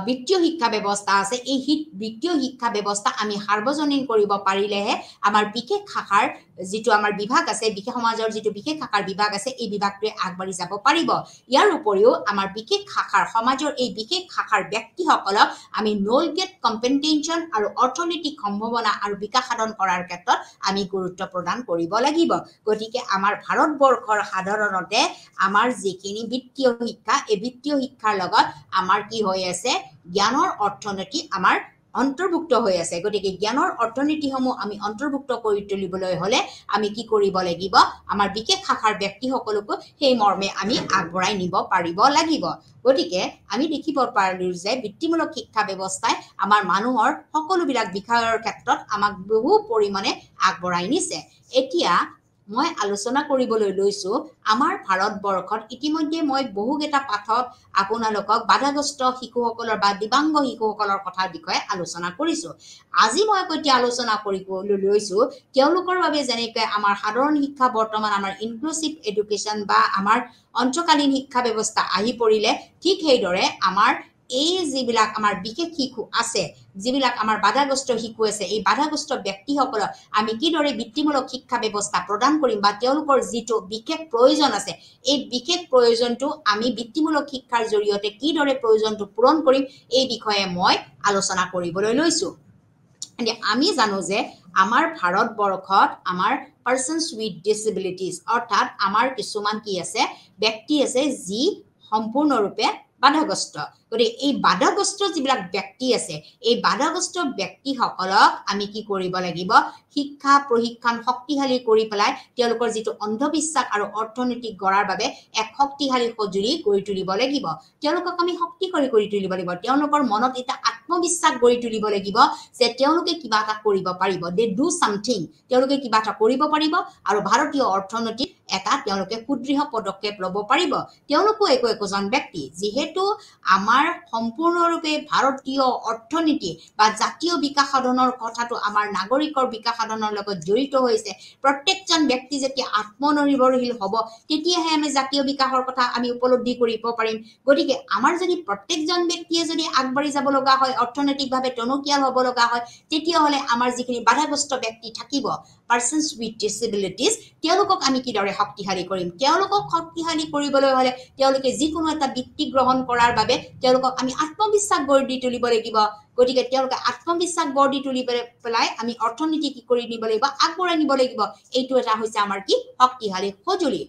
বিত্তীয় শিক্ষা ব্যৱস্থা আছে এই বিত্তীয় শিক্ষা ব্যৱস্থা আমি সাৰ্বজনীন কৰিব পাৰিলেহে আমাৰ বিশেষ শাখাৰ যিটো আমাৰ বিভাগ আছে বিশেষ সমাজৰ যিটো বিশেষ শাখাৰ বিভাগ আছে এই বিভাগটোৱে আগবাঢ়ি যাব পাৰিব ইয়াৰ উপৰিও আমাৰ বিশেষ শাখাৰ সমাজৰ এই বিশেষ শাখাৰ ব্যক্তিসকলক আমি নল গেট কম্পেনটেনশ্যন আৰু অৰ্থনৈতিক সম্ভাৱনা আৰু বিকাশ সাধন কৰাৰ ক্ষেত্ৰত আমি গুৰুত্ব প্ৰদান কৰিব লাগিব গতিকে আমাৰ ভাৰতবৰ্ষৰ সাধাৰণতে আমাৰ যিখিনি বিত্তীয় শিক্ষা এই বিত্তীয় শিক্ষাৰ লগত আমাৰ কি হৈ আছে জ্ঞানৰ অৰ্থনীতি আমাৰ অন্তৰ্ভুক্ত হৈ আছে গতিকে জ্ঞানৰ অৰ্থনীতিসমূহ আমি অন্তৰ্ভুক্ত কৰি তুলিবলৈ হলে আমি কি কৰিব লাগিব আমাৰ বিশেষ শাখাৰ ব্যক্তিসকলকো সেই মৰ্মে আমি আগবঢ়াই নিব পাৰিব লাগিব গতিকে আমি দেখিব পাৰিলো যে বৃত্তিমূলক শিক্ষা ব্যৱস্থাই আমাৰ মানুহৰ সকলোবিলাক বিষয়ৰ ক্ষেত্ৰত আমাক বহু পৰিমাণে আগবঢ়াই নিছে এতিয়া মই আলোচনা কৰিবলৈ লৈছো আমাৰ ভাৰতবৰ্ষত ইতিমধ্যে মই বহুকেইটা পাঠত আপোনালোকক বাধাগ্ৰস্ত শিশুসকলৰ বা দিব্যাংগ শিশুসকলৰ কথাৰ বিষয়ে আলোচনা কৰিছো আজি মই এতিয়া আলোচনা কৰিবলৈ লৈছো তেওঁলোকৰ বাবে যেনেকৈ আমাৰ সাধাৰণ শিক্ষা বৰ্তমান আমাৰ ইনক্লুচিভ এডুকেশ্যন বা আমাৰ অন্তকালীন শিক্ষা ব্যৱস্থা আহি পৰিলে ঠিক সেইদৰে আমাৰ এই যিবিলাক আমাৰ বিশেষ শিশু আছে যিবিলাক আমাৰ বাধাগ্ৰস্ত শিশু আছে এই বাধাগ্ৰস্ত ব্যক্তিসকলক আমি কিদৰে বৃত্তিমূলক শিক্ষা ব্যৱস্থা প্ৰদান কৰিম বা তেওঁলোকৰ যিটো বিশেষ প্ৰয়োজন আছে এই বিশেষ প্ৰয়োজনটো আমি বৃত্তিমূলক শিক্ষাৰ জৰিয়তে কিদৰে প্ৰয়োজনটো পূৰণ কৰিম এই বিষয়ে মই আলোচনা কৰিবলৈ লৈছো আমি জানো যে আমাৰ ভাৰতবৰ্ষত আমাৰ পাৰ্সনস উইথ ডিসেবিলিটিজ অৰ্থাৎ আমাৰ কিছুমান কি আছে ব্যক্তি আছে যি সম্পূৰ্ণৰূপে বাধাগ্ৰস্ত গতিকে এই বাধাগ্ৰস্ত যিবিলাক ব্যক্তি আছে এই বাধাগ্ৰস্ত ব্যক্তিসকলক আমি কি কৰিব লাগিব শিক্ষা প্ৰশিক্ষণ শক্তিশালী কৰি পেলাই তেওঁলোকৰ যিটো অন্ধবিশ্বাস আৰু অৰ্থনৈতিক গঢ়াৰ বাবে এক শক্তিশালী সঁজুলি গঢ়ি তুলিব লাগিব তেওঁলোকক আমি শক্তিশালী কৰি তুলিব লাগিব তেওঁলোকৰ মনত এটা আত্মবিশ্বাস গঢ়ি তুলিব লাগিব যে তেওঁলোকে কিবা এটা কৰিব পাৰিব দে ডু সামথিং তেওঁলোকে কিবা এটা কৰিব পাৰিব আৰু ভাৰতীয় অৰ্থনীতিত এটা তেওঁলোকে সুদৃঢ় পদক্ষেপ ল'ব পাৰিব তেওঁলোকো একোজন ব্যক্তি যিহেতু আমাৰ সম্পূৰ্ণৰূপে ভাৰতীয় অৰ্থনীতি বা জাতীয় বিকাশ সাধনৰ কথাটো আমাৰ নাগৰিকৰ বিকাশ সাধনৰ লগত জড়িত হৈছে প্ৰত্যেকজন ব্যক্তি যেতিয়া আত্মনিৰ্ভৰশীল হ'ব তেতিয়াহে আমি জাতীয় বিকাশৰ কথা আমি উপলব্ধি কৰিব পাৰিম গতিকে আমাৰ যদি প্ৰত্যেকজন ব্যক্তিয়ে যদি আগবাঢ়ি যাব লগা হয় অৰ্থনৈতিকভাৱে টনকিয়াল হ'ব লগা হয় তেতিয়াহ'লে আমাৰ যিখিনি বাধাগ্ৰস্ত ব্যক্তি থাকিব persons with disabilities তেওঁলোকক আমি কিদৰে শক্তিশালী কৰিম তেওঁলোকক শক্তিশালী কৰিবলৈ হ'লে তেওঁলোকে যিকোনো এটা বৃত্তি গ্ৰহণ কৰাৰ বাবে তেওঁলোকক আমি আত্মবিশ্বাস গঢ়ি দি তুলিব লাগিব গতিকে তেওঁলোকে আত্মবিশ্বাস গঢ়ি দি তুলি পেলাই আমি অৰ্থনীতি কি কৰি নিব লাগিব আগবঢ়াই নিব লাগিব এইটো এটা হৈছে আমাৰ কি শক্তিশালী সঁজুলি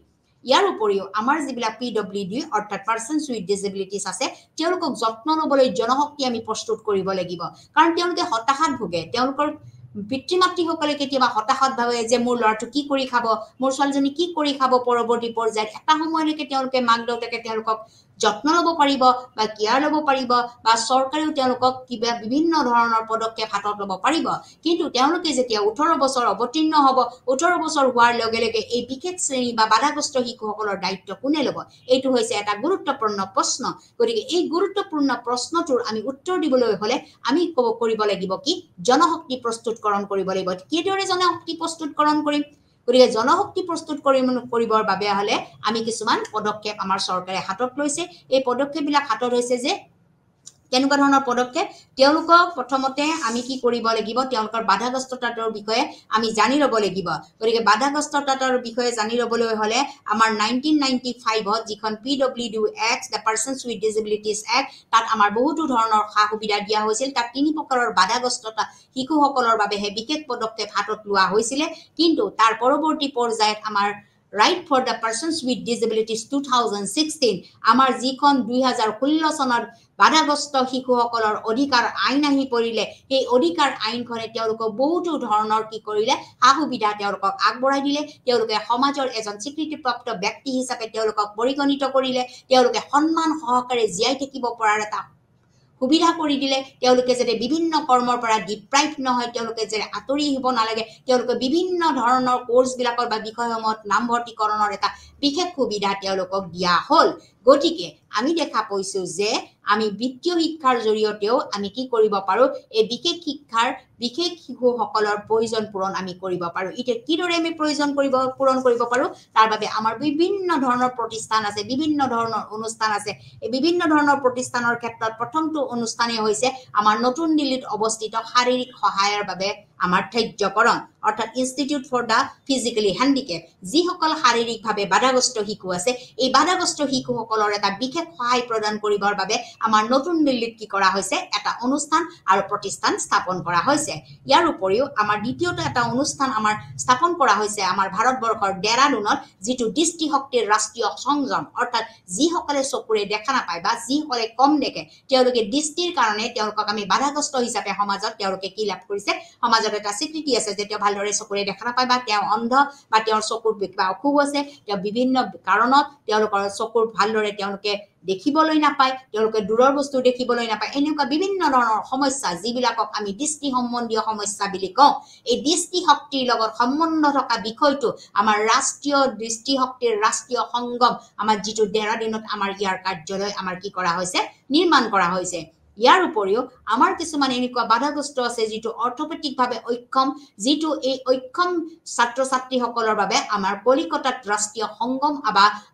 ইয়াৰ উপৰিও আমাৰ যিবিলাক PWD অৰ্থাৎ পাৰ্সনছ উইথ ডিসেবিলিটিজ আছে তেওঁলোকক যত্ন ল'বলৈ জনশক্তি আমি প্ৰস্তুত কৰিব লাগিব কাৰণ তেওঁলোকে হতাশাত ভোগে তেওঁলোকৰ পিতৃ মাতৃসকলে কেতিয়াবা হতাশাত ভাবে যে মোৰ ল'ৰাটো কি কৰি খাব মোৰ ছোৱালীজনী কি কৰি খাব পৰৱৰ্তী পৰ্যায়ত এটা সময়লৈকে তেওঁলোকে মাক দেউতাকে তেওঁলোকক যত্ন ল'ব পাৰিব বা কেয়াৰ ল'ব পাৰিব বা চৰকাৰেও তেওঁলোকক কিবা বিভিন্ন ধৰণৰ পদক্ষেপ হাতত ল'ব পাৰিব কিন্তু তেওঁলোকে যেতিয়া 18 বছৰ অৱতীৰ্ণ হ'ব 18 বছৰ হোৱাৰ লগে লগে এই বিশেষ শ্ৰেণী বা বাধাগ্ৰস্ত শিশুসকলৰ দায়িত্ব কোনে ল'ব এইটো হৈছে এটা গুৰুত্বপূৰ্ণ প্ৰশ্ন গতিকে এই গুৰুত্বপূৰ্ণ প্ৰশ্নটোৰ আমি উত্তৰ দিবলৈ হ'লে আমি কৰিব লাগিব কি জনশক্তি প্ৰস্তুতকৰণ কৰিব লাগিব কিদৰে জনশক্তি প্ৰস্তুতকৰণ কৰিম গতিকে জনশক্তি প্ৰস্তুত কৰিবৰ বাবে হ'লে আমি কিছুমান পদক্ষেপ আমাৰ চৰকাৰে হাতত লৈছে এই পদক্ষেপবিলাক হাতত হৈছে যে কেনেকুৱা ধৰণৰ পদক্ষেপ তেওঁলোকক প্ৰথমতে আমি কি কৰিব লাগিব তেওঁলোকৰ বাধাগ্ৰস্ততাৰ বিষয়ে আমি জানি ল'ব লাগিব গতিকে বাধাগ্ৰস্ততাৰ বিষয়ে জানি ল'বলৈ হ'লে আমাৰ 1995 যিখন PWD Act the Persons with Disabilities Act তাত আমাৰ বহুতো ধৰণৰ সা-সুবিধা দিয়া হৈছিল তাত তিনি প্ৰকাৰৰ বাধাগ্ৰস্ততা শিশুসকলৰ বাবে বিশেষ পদক্ষেপ হাতত লোৱা হৈছিল কিন্তু তাৰ পৰৱৰ্তী পৰ্যায়ত আমাৰ Right for the Persons with Disabilities 2016 আমাৰ যিখন 2016 চনৰ বাধাগ্ৰস্ত শিশুসকলৰ অধিকাৰ আইন আহি পৰিলে এই অধিকাৰ আইনখনে তেওঁলোকক বহুতো ধৰণৰ কি কৰিলে সা-সুবিধা তেওঁলোকক আগবঢ়াই দিলে তেওঁলোকে সমাজৰ এজন স্বীকৃতিপ্ৰাপ্ত ব্যক্তি হিচাপে তেওঁলোকক পৰিগণিত কৰিলে তেওঁলোকে সন্মান সহকাৰে জীয়াই থাকিব পৰাৰ এটা সুবিধা কৰি দিলে তেওঁলোকে যেনে বিভিন্ন কৰ্মৰ পৰা ডিপ্ৰাইভ নহয় তেওঁলোকে যে আতৰি হ'ব নালাগে তেওঁলোকে বিভিন্ন ধৰণৰ কোৰ্স বিলাকৰ বা বিষয়সমূহত নামভৰ্তিকৰণৰ এটা বিশেষ সুবিধা তেওঁলোকক দিয়া হ'ল গতিকে আমি দেখা পাইছো যে আমি বিত্তীয় শিক্ষাৰ জৰিয়তেও আমি কি কৰিব পাৰো এই বিশেষ শিক্ষাৰ বিশেষ শিশুসকলৰ প্ৰয়োজন পূৰণ আমি কৰিব পাৰো ইতে কিদৰে আমি পূৰণ কৰিব পাৰো তাৰ বাবে আমাৰ বিভিন্ন ধৰণৰ প্ৰতিষ্ঠান আছে বিভিন্ন ধৰণৰ অনুষ্ঠান আছে এই বিভিন্ন ধৰণৰ প্ৰতিষ্ঠানৰ ক্ষেত্ৰত প্ৰথমটো অনুষ্ঠানে হৈছে আমাৰ নতুন দিল্লীত অৱস্থিত শাৰীৰিক সহায়ৰ বাবে আমাৰ ঠাইযকৰণ অৰ্থাৎ institute for the physically handicap যিসকল শাৰীৰিকভাৱে বাধাগ্ৰস্ত শিশু আছে এই বাধাগ্ৰস্ত শিশুসকলৰ এটা বিশেষ সহায় প্ৰদান কৰিবৰ বাবে আমাৰ নতুন দিল্লীত কি কৰা হৈছে এটা অনুষ্ঠান আৰু প্ৰতিষ্ঠান স্থাপন কৰা হৈছে ইয়াৰ উপৰিও আমাৰ দ্বিতীয়টো এটা অনুষ্ঠান আমাৰ স্থাপন কৰা হৈছে আমাৰ ভাৰতবৰ্ষৰ ডেৰাডুনত যিটো দৃষ্টিশক্তিৰ ৰাষ্ট্ৰীয় সংযম অৰ্থাৎ যিসকলে চকুৰে দেখা নাপায় বা যিসকলে কম দেখে তেওঁলোকে দৃষ্টিৰ কাৰণে তেওঁলোকক আমি বাধাগ্ৰস্ত হিচাপে সমাজত তেওঁলোকে কি লাভ কৰিছে সমাজত এটা স্বীকৃতি আছে যে তেওঁ ভালদৰে চকুৰে দেখা নাপায় বা তেওঁ অন্ধ বা তেওঁৰ চকুৰ কিবা অসুখ আছে তেওঁ বিভিন্ন কাৰণত তেওঁলোকৰ চকুৰ ভালদৰে তেওঁলোকে দেখিবলৈ নাপায় তেওঁলোকে দূৰৰ বস্তু দেখিবলৈ নাপায় এনেকুৱা বিভিন্ন ধৰণৰ সমস্যা যিবিলাকক আমি দৃষ্টি সম্বন্ধীয় সমস্যা বুলি কওঁ এই দৃষ্টি শক্তিৰ লগত সম্বন্ধ থকা বিষয়টো আমাৰ ৰাষ্ট্ৰীয় দৃষ্টি শক্তিৰ ৰাষ্ট্ৰীয় সংগম আমাৰ যিটো ডেৰাডুনত আমাৰ ইয়াৰ কাৰ্যালয় আমাৰ কি কৰা হৈছে নিৰ্মাণ কৰা হৈছে ইয়াৰ উপৰিও আমাৰ কিছুমান এনেকুৱা বাধাগ্ৰস্ত আছে যিটো অৰ্থনৈতিকভাৱে অক্ষম যিটো এই অক্ষম ছাত্ৰ-ছাত্ৰীসকলৰ বাবে আমাৰ কলিকতাত ৰাষ্ট্ৰীয়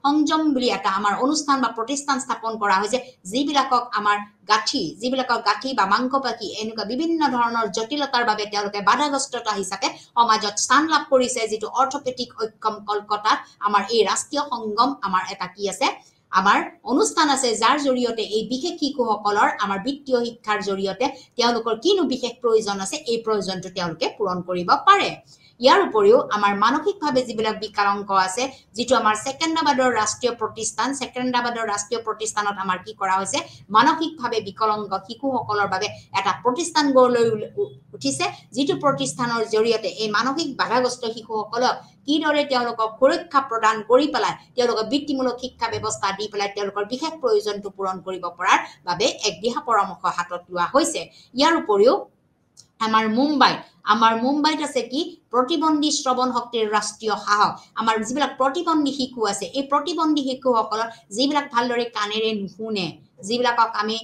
সংযম বুলি এটা আমাৰ অনুষ্ঠান বা প্ৰতিষ্ঠান স্থাপন কৰা হৈছে যিবিলাকক আমাৰ যিবিলাকৰ গাঁঠি বা মাংসপাখি এনেকুৱা বিভিন্ন ধৰণৰ জটিলতাৰ বাবে তেওঁলোকে বাধাগ্ৰস্ততা হিচাপে সমাজত স্থান লাভ কৰিছে যিটো অৰ্থনৈতিক অক্ষম কলকাতাত আমাৰ এই ৰাষ্ট্ৰীয় সংগম আমাৰ এটা কি আছে আমাৰ অনুষ্ঠান আছে যাৰ জৰিয়তে এই বিশেষ শিশুসকলৰ আমাৰ বিত্তীয় শিক্ষাৰ জৰিয়তে তেওঁলোকৰ কিনো বিশেষ প্ৰয়োজন আছে এই প্ৰয়োজনটো তেওঁলোকে পূৰণ কৰিব পাৰে ইয়াৰ উপৰিও আমাৰ মানসিকভাৱে যিবিলাক বিকলাংগ আছে যিটো আমাৰ সেকেন্দ্ৰাবাদৰ ৰাষ্ট্ৰীয় প্ৰতিষ্ঠানত আমাৰ কি কৰা হৈছে মানসিকভাৱে বিকলাংগ শিশুসকলৰ বাবে এটা প্ৰতিষ্ঠান গঢ়লৈ উঠিছে যিটো প্ৰতিষ্ঠানৰ জৰিয়তে এই মানসিক বাধাগ্ৰস্ত শিশুসকলক কিদৰে তেওঁলোকক সুৰক্ষা প্ৰদান কৰি পেলাই তেওঁলোকক বৃত্তিমূলক শিক্ষা ব্যৱস্থা দি পেলাই তেওঁলোকৰ বিশেষ প্ৰয়োজনটো পূৰণ কৰিব পৰাৰ বাবে এক দিহা পৰামৰ্শ হাতত লোৱা হৈছে ইয়াৰ উপৰিও আমাৰ মুম্বাইত আছে কি প্ৰতিবন্ধী শ্ৰৱণ শক্তিৰ ৰাষ্ট্ৰীয় সাহস আমাৰ যিবিলাক প্ৰতিবন্ধী শিশু আছে এই প্ৰতিবন্ধী শিশুসকলৰ যিবিলাক ভালদৰে কাণেৰে নুশুনে যিবিলাকক আমি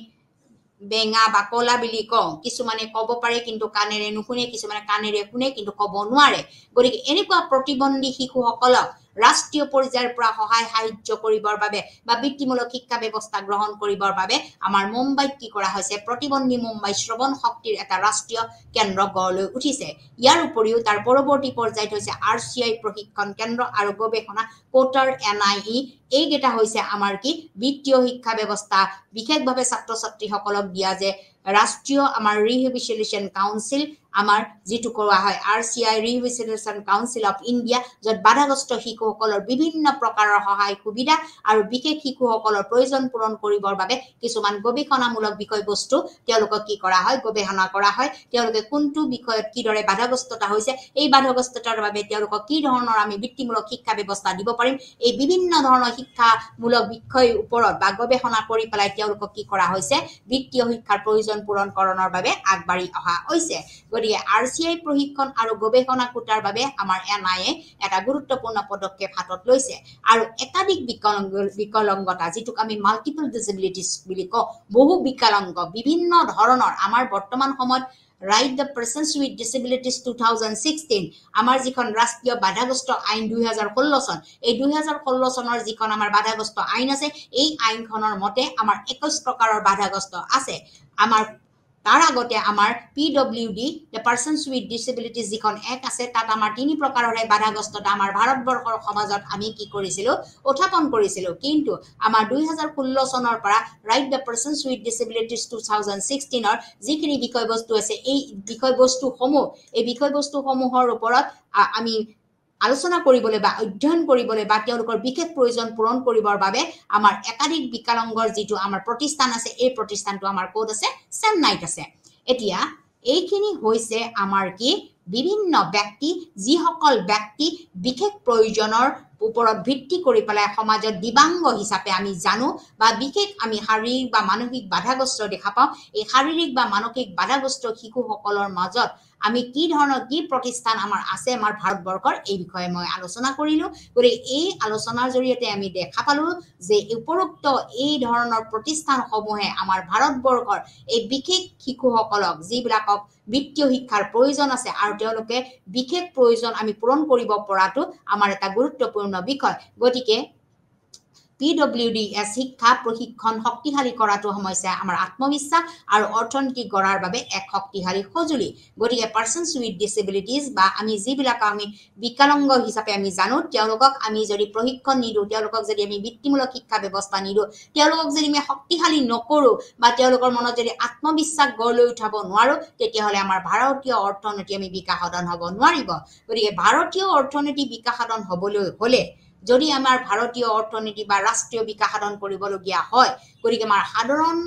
বেঙা বা কলা বুলি কওঁ কিছুমানে ক'ব পাৰে কিন্তু কাণেৰে নুশুনে কিছুমানে কাণেৰে শুনে কিন্তু ক'ব নোৱাৰে গতিকে এনেকুৱা প্ৰতিবন্ধী শিশুসকলক ৰাষ্ট্ৰীয় পৰ্যায়ৰ পৰা সহায় সাহায্য কৰিবৰ বাবে বা বৃত্তিমূলক শিক্ষা ব্যৱস্থা গ্ৰহণ কৰিবৰ বাবে আমাৰ মুম্বাইত কি কৰা হৈছে প্ৰতিবন্ধী মুম্বাই শ্ৰৱণ শক্তিৰ এটা ৰাষ্ট্ৰীয় কেন্দ্ৰ গঢ় লৈ উঠিছে ইয়াৰ উপৰিও তাৰ পৰৱৰ্তী পৰ্যায়ত হৈছে RCI প্ৰশিক্ষণ কেন্দ্ৰ আৰু গৱেষণা কোটাৰ NIE এইকেইটা হৈছে আমাৰ কি বিত্তীয় শিক্ষা ব্যৱস্থা বিশেষভাৱে ছাত্ৰ ছাত্ৰীসকলক দিয়া যে ৰাষ্ট্ৰীয় আমাৰ ৰিহেবিলিটেশ্যন কাউন্সিল আমাৰ যেটো কোৱা হয় RCI rehabilitation council of India য'ত বাধাগ্ৰস্ত শিশুসকলৰ বিভিন্ন প্ৰকাৰৰ সহায় সুবিধা আৰু বিশেষ শিশুসকলৰ প্ৰয়োজন পূৰণ কৰিবৰ বাবে কিছুমান গৱেষণামূলক বিষয়বস্তু তেওঁলোকক কি কৰা হয় গৱেষণা কৰা হয় তেওঁলোকে কোনটো বিষয়ত কিদৰে বাধাগ্ৰস্ততা হৈছে এই বাধাগ্ৰস্ততাৰ বাবে তেওঁলোকক কি ধৰণৰ আমি বৃত্তিমূলক শিক্ষা ব্যৱস্থা দিব পাৰিম এই বিভিন্ন ধৰণৰ শিক্ষামূলক বিষয়ৰ ওপৰত বা গৱেষণা কৰি পেলাই তেওঁলোকক কি কৰা হৈছে বৃত্তীয় শিক্ষাৰ প্ৰয়োজন পূৰণকৰণৰ বাবে আগবাঢ়ি অহা হৈছে গতিকে RCI প্ৰশিক্ষণ আৰু গৱেষণা কোটাৰ বাবে আমাৰ NIE এটা গুৰুত্বপূৰ্ণ পদক্ষেপ হাতত লৈছে আৰু একাধিক বিকলাংগতা যেটোক আমি মাল্টিপল ডিসেবিলিটিজ বুলি কওঁ বহু বিকলাংগ বিভিন্ন ধৰণৰ আমাৰ বৰ্তমান সময়ত Right the Persons with Disabilities 2016 আমাৰ যিখন ৰাষ্ট্ৰীয় বাধাগ্ৰস্ত আইন 2016 চন এই 2016 চনৰ যিখন আমাৰ বাধাগ্ৰস্ত আইন আছে এই আইনখনৰ মতে আমাৰ 21 প্ৰকাৰৰ বাধাগ্ৰস্ত আছে আমাৰ তাৰ আগতে আমাৰ PWD the Persons with Disabilities যিখন এক আছে তাত আমাৰ তিনি প্ৰকাৰৰ বাধাগ্ৰস্ততা আমাৰ ভাৰতবৰ্ষৰ সমাজত আমি কি কৰিছিলো উত্থাপন কৰিছিলো কিন্তু আমাৰ 2016 চনৰ পৰা Right the Persons with Disabilities 2016 ৰ যিখিনি বিষয়বস্তু আছে এই বিষয়বস্তুসমূহৰ ওপৰত আমি আলোচনা কৰিবলৈ বা অধ্যয়ন কৰিবলৈ বা তেওঁলোকৰ বিশেষ প্ৰয়োজন পূৰণ কৰিবৰ বাবে আমাৰ একাধিক বিকলাংগৰ যেটো আমাৰ প্ৰতিষ্ঠান আছে এই প্ৰতিষ্ঠানটো আমাৰ কোড আছে চেন্নাইত আছে এতিয়া এইখিনি হৈছে আমাৰ কি বিভিন্ন ব্যক্তি যিসকল ব্যক্তি বিশেষ প্ৰয়োজনৰ ওপৰত ভিত্তি কৰি পেলাই সমাজত দিবাংগ হিচাপে আমি জানো বা বিশেষ আমি শাৰীৰিক বা মানসিক বাধাগ্ৰস্ত দেখা পাওঁ এই শাৰীৰিক বা মানসিক বাধাগ্ৰস্ত শিশুসকলৰ মাজত আমি কি ধৰণৰ কি প্ৰতিষ্ঠান আমাৰ আছে আমাৰ ভাৰতবৰ্ষৰ এই বিষয়ে মই আলোচনা কৰিলো গতিকে এই আলোচনাৰ জৰিয়তে আমি দেখা পালো যে উপৰোক্ত এই ধৰণৰ প্ৰতিষ্ঠানসমূহে আমাৰ ভাৰতবৰ্ষৰ এই বিশেষ শিশুসকলক যিবিলাকক বিত্তীয় শিক্ষাৰ প্ৰয়োজন আছে আৰু তেওঁলোকে বিশেষ প্ৰয়োজন আমি পূৰণ কৰিব পৰাটো আমাৰ এটা গুৰুত্বপূৰ্ণ বিষয় গতিকে PWDS শিক্ষা প্ৰশিক্ষণ শক্তিশালী কৰাটো সমস্যা আমাৰ আত্মবিশ্বাস আৰু অৰ্থনৈতিক গঢ়াৰ বাবে এক শক্তিশালী সঁজুলি গতিকে Persons with Disabilities বা আমি যিবিলাক আমি বিকলাংগ হিচাপে আমি জানো তেওঁলোকক আমি যদি প্ৰশিক্ষণ নিদো তেওঁলোকক যদি আমি বৃত্তিমূলক শিক্ষা ব্যৱস্থা নিদো তেওঁলোকক যদি আমি শক্তিশালী নকৰো বা তেওঁলোকৰ মনত যদি আত্মবিশ্বাস গঢ় লৈ উঠাব নোৱাৰো তেতিয়াহলে আমাৰ ভাৰতীয় অৰ্থনীতি আমি বিকাশ সাধন হ'ব নোৱাৰিব গতিকে ভাৰতীয় অৰ্থনীতি বিকাশ সাধন হ'বলৈ হলে যদি আমাৰ ভাৰতীয় অৰ্থনীতি বা ৰাষ্ট্ৰীয় বিকাশ সাধন কৰিবলগীয়া হয় গতিকে আমাৰ সাধাৰণ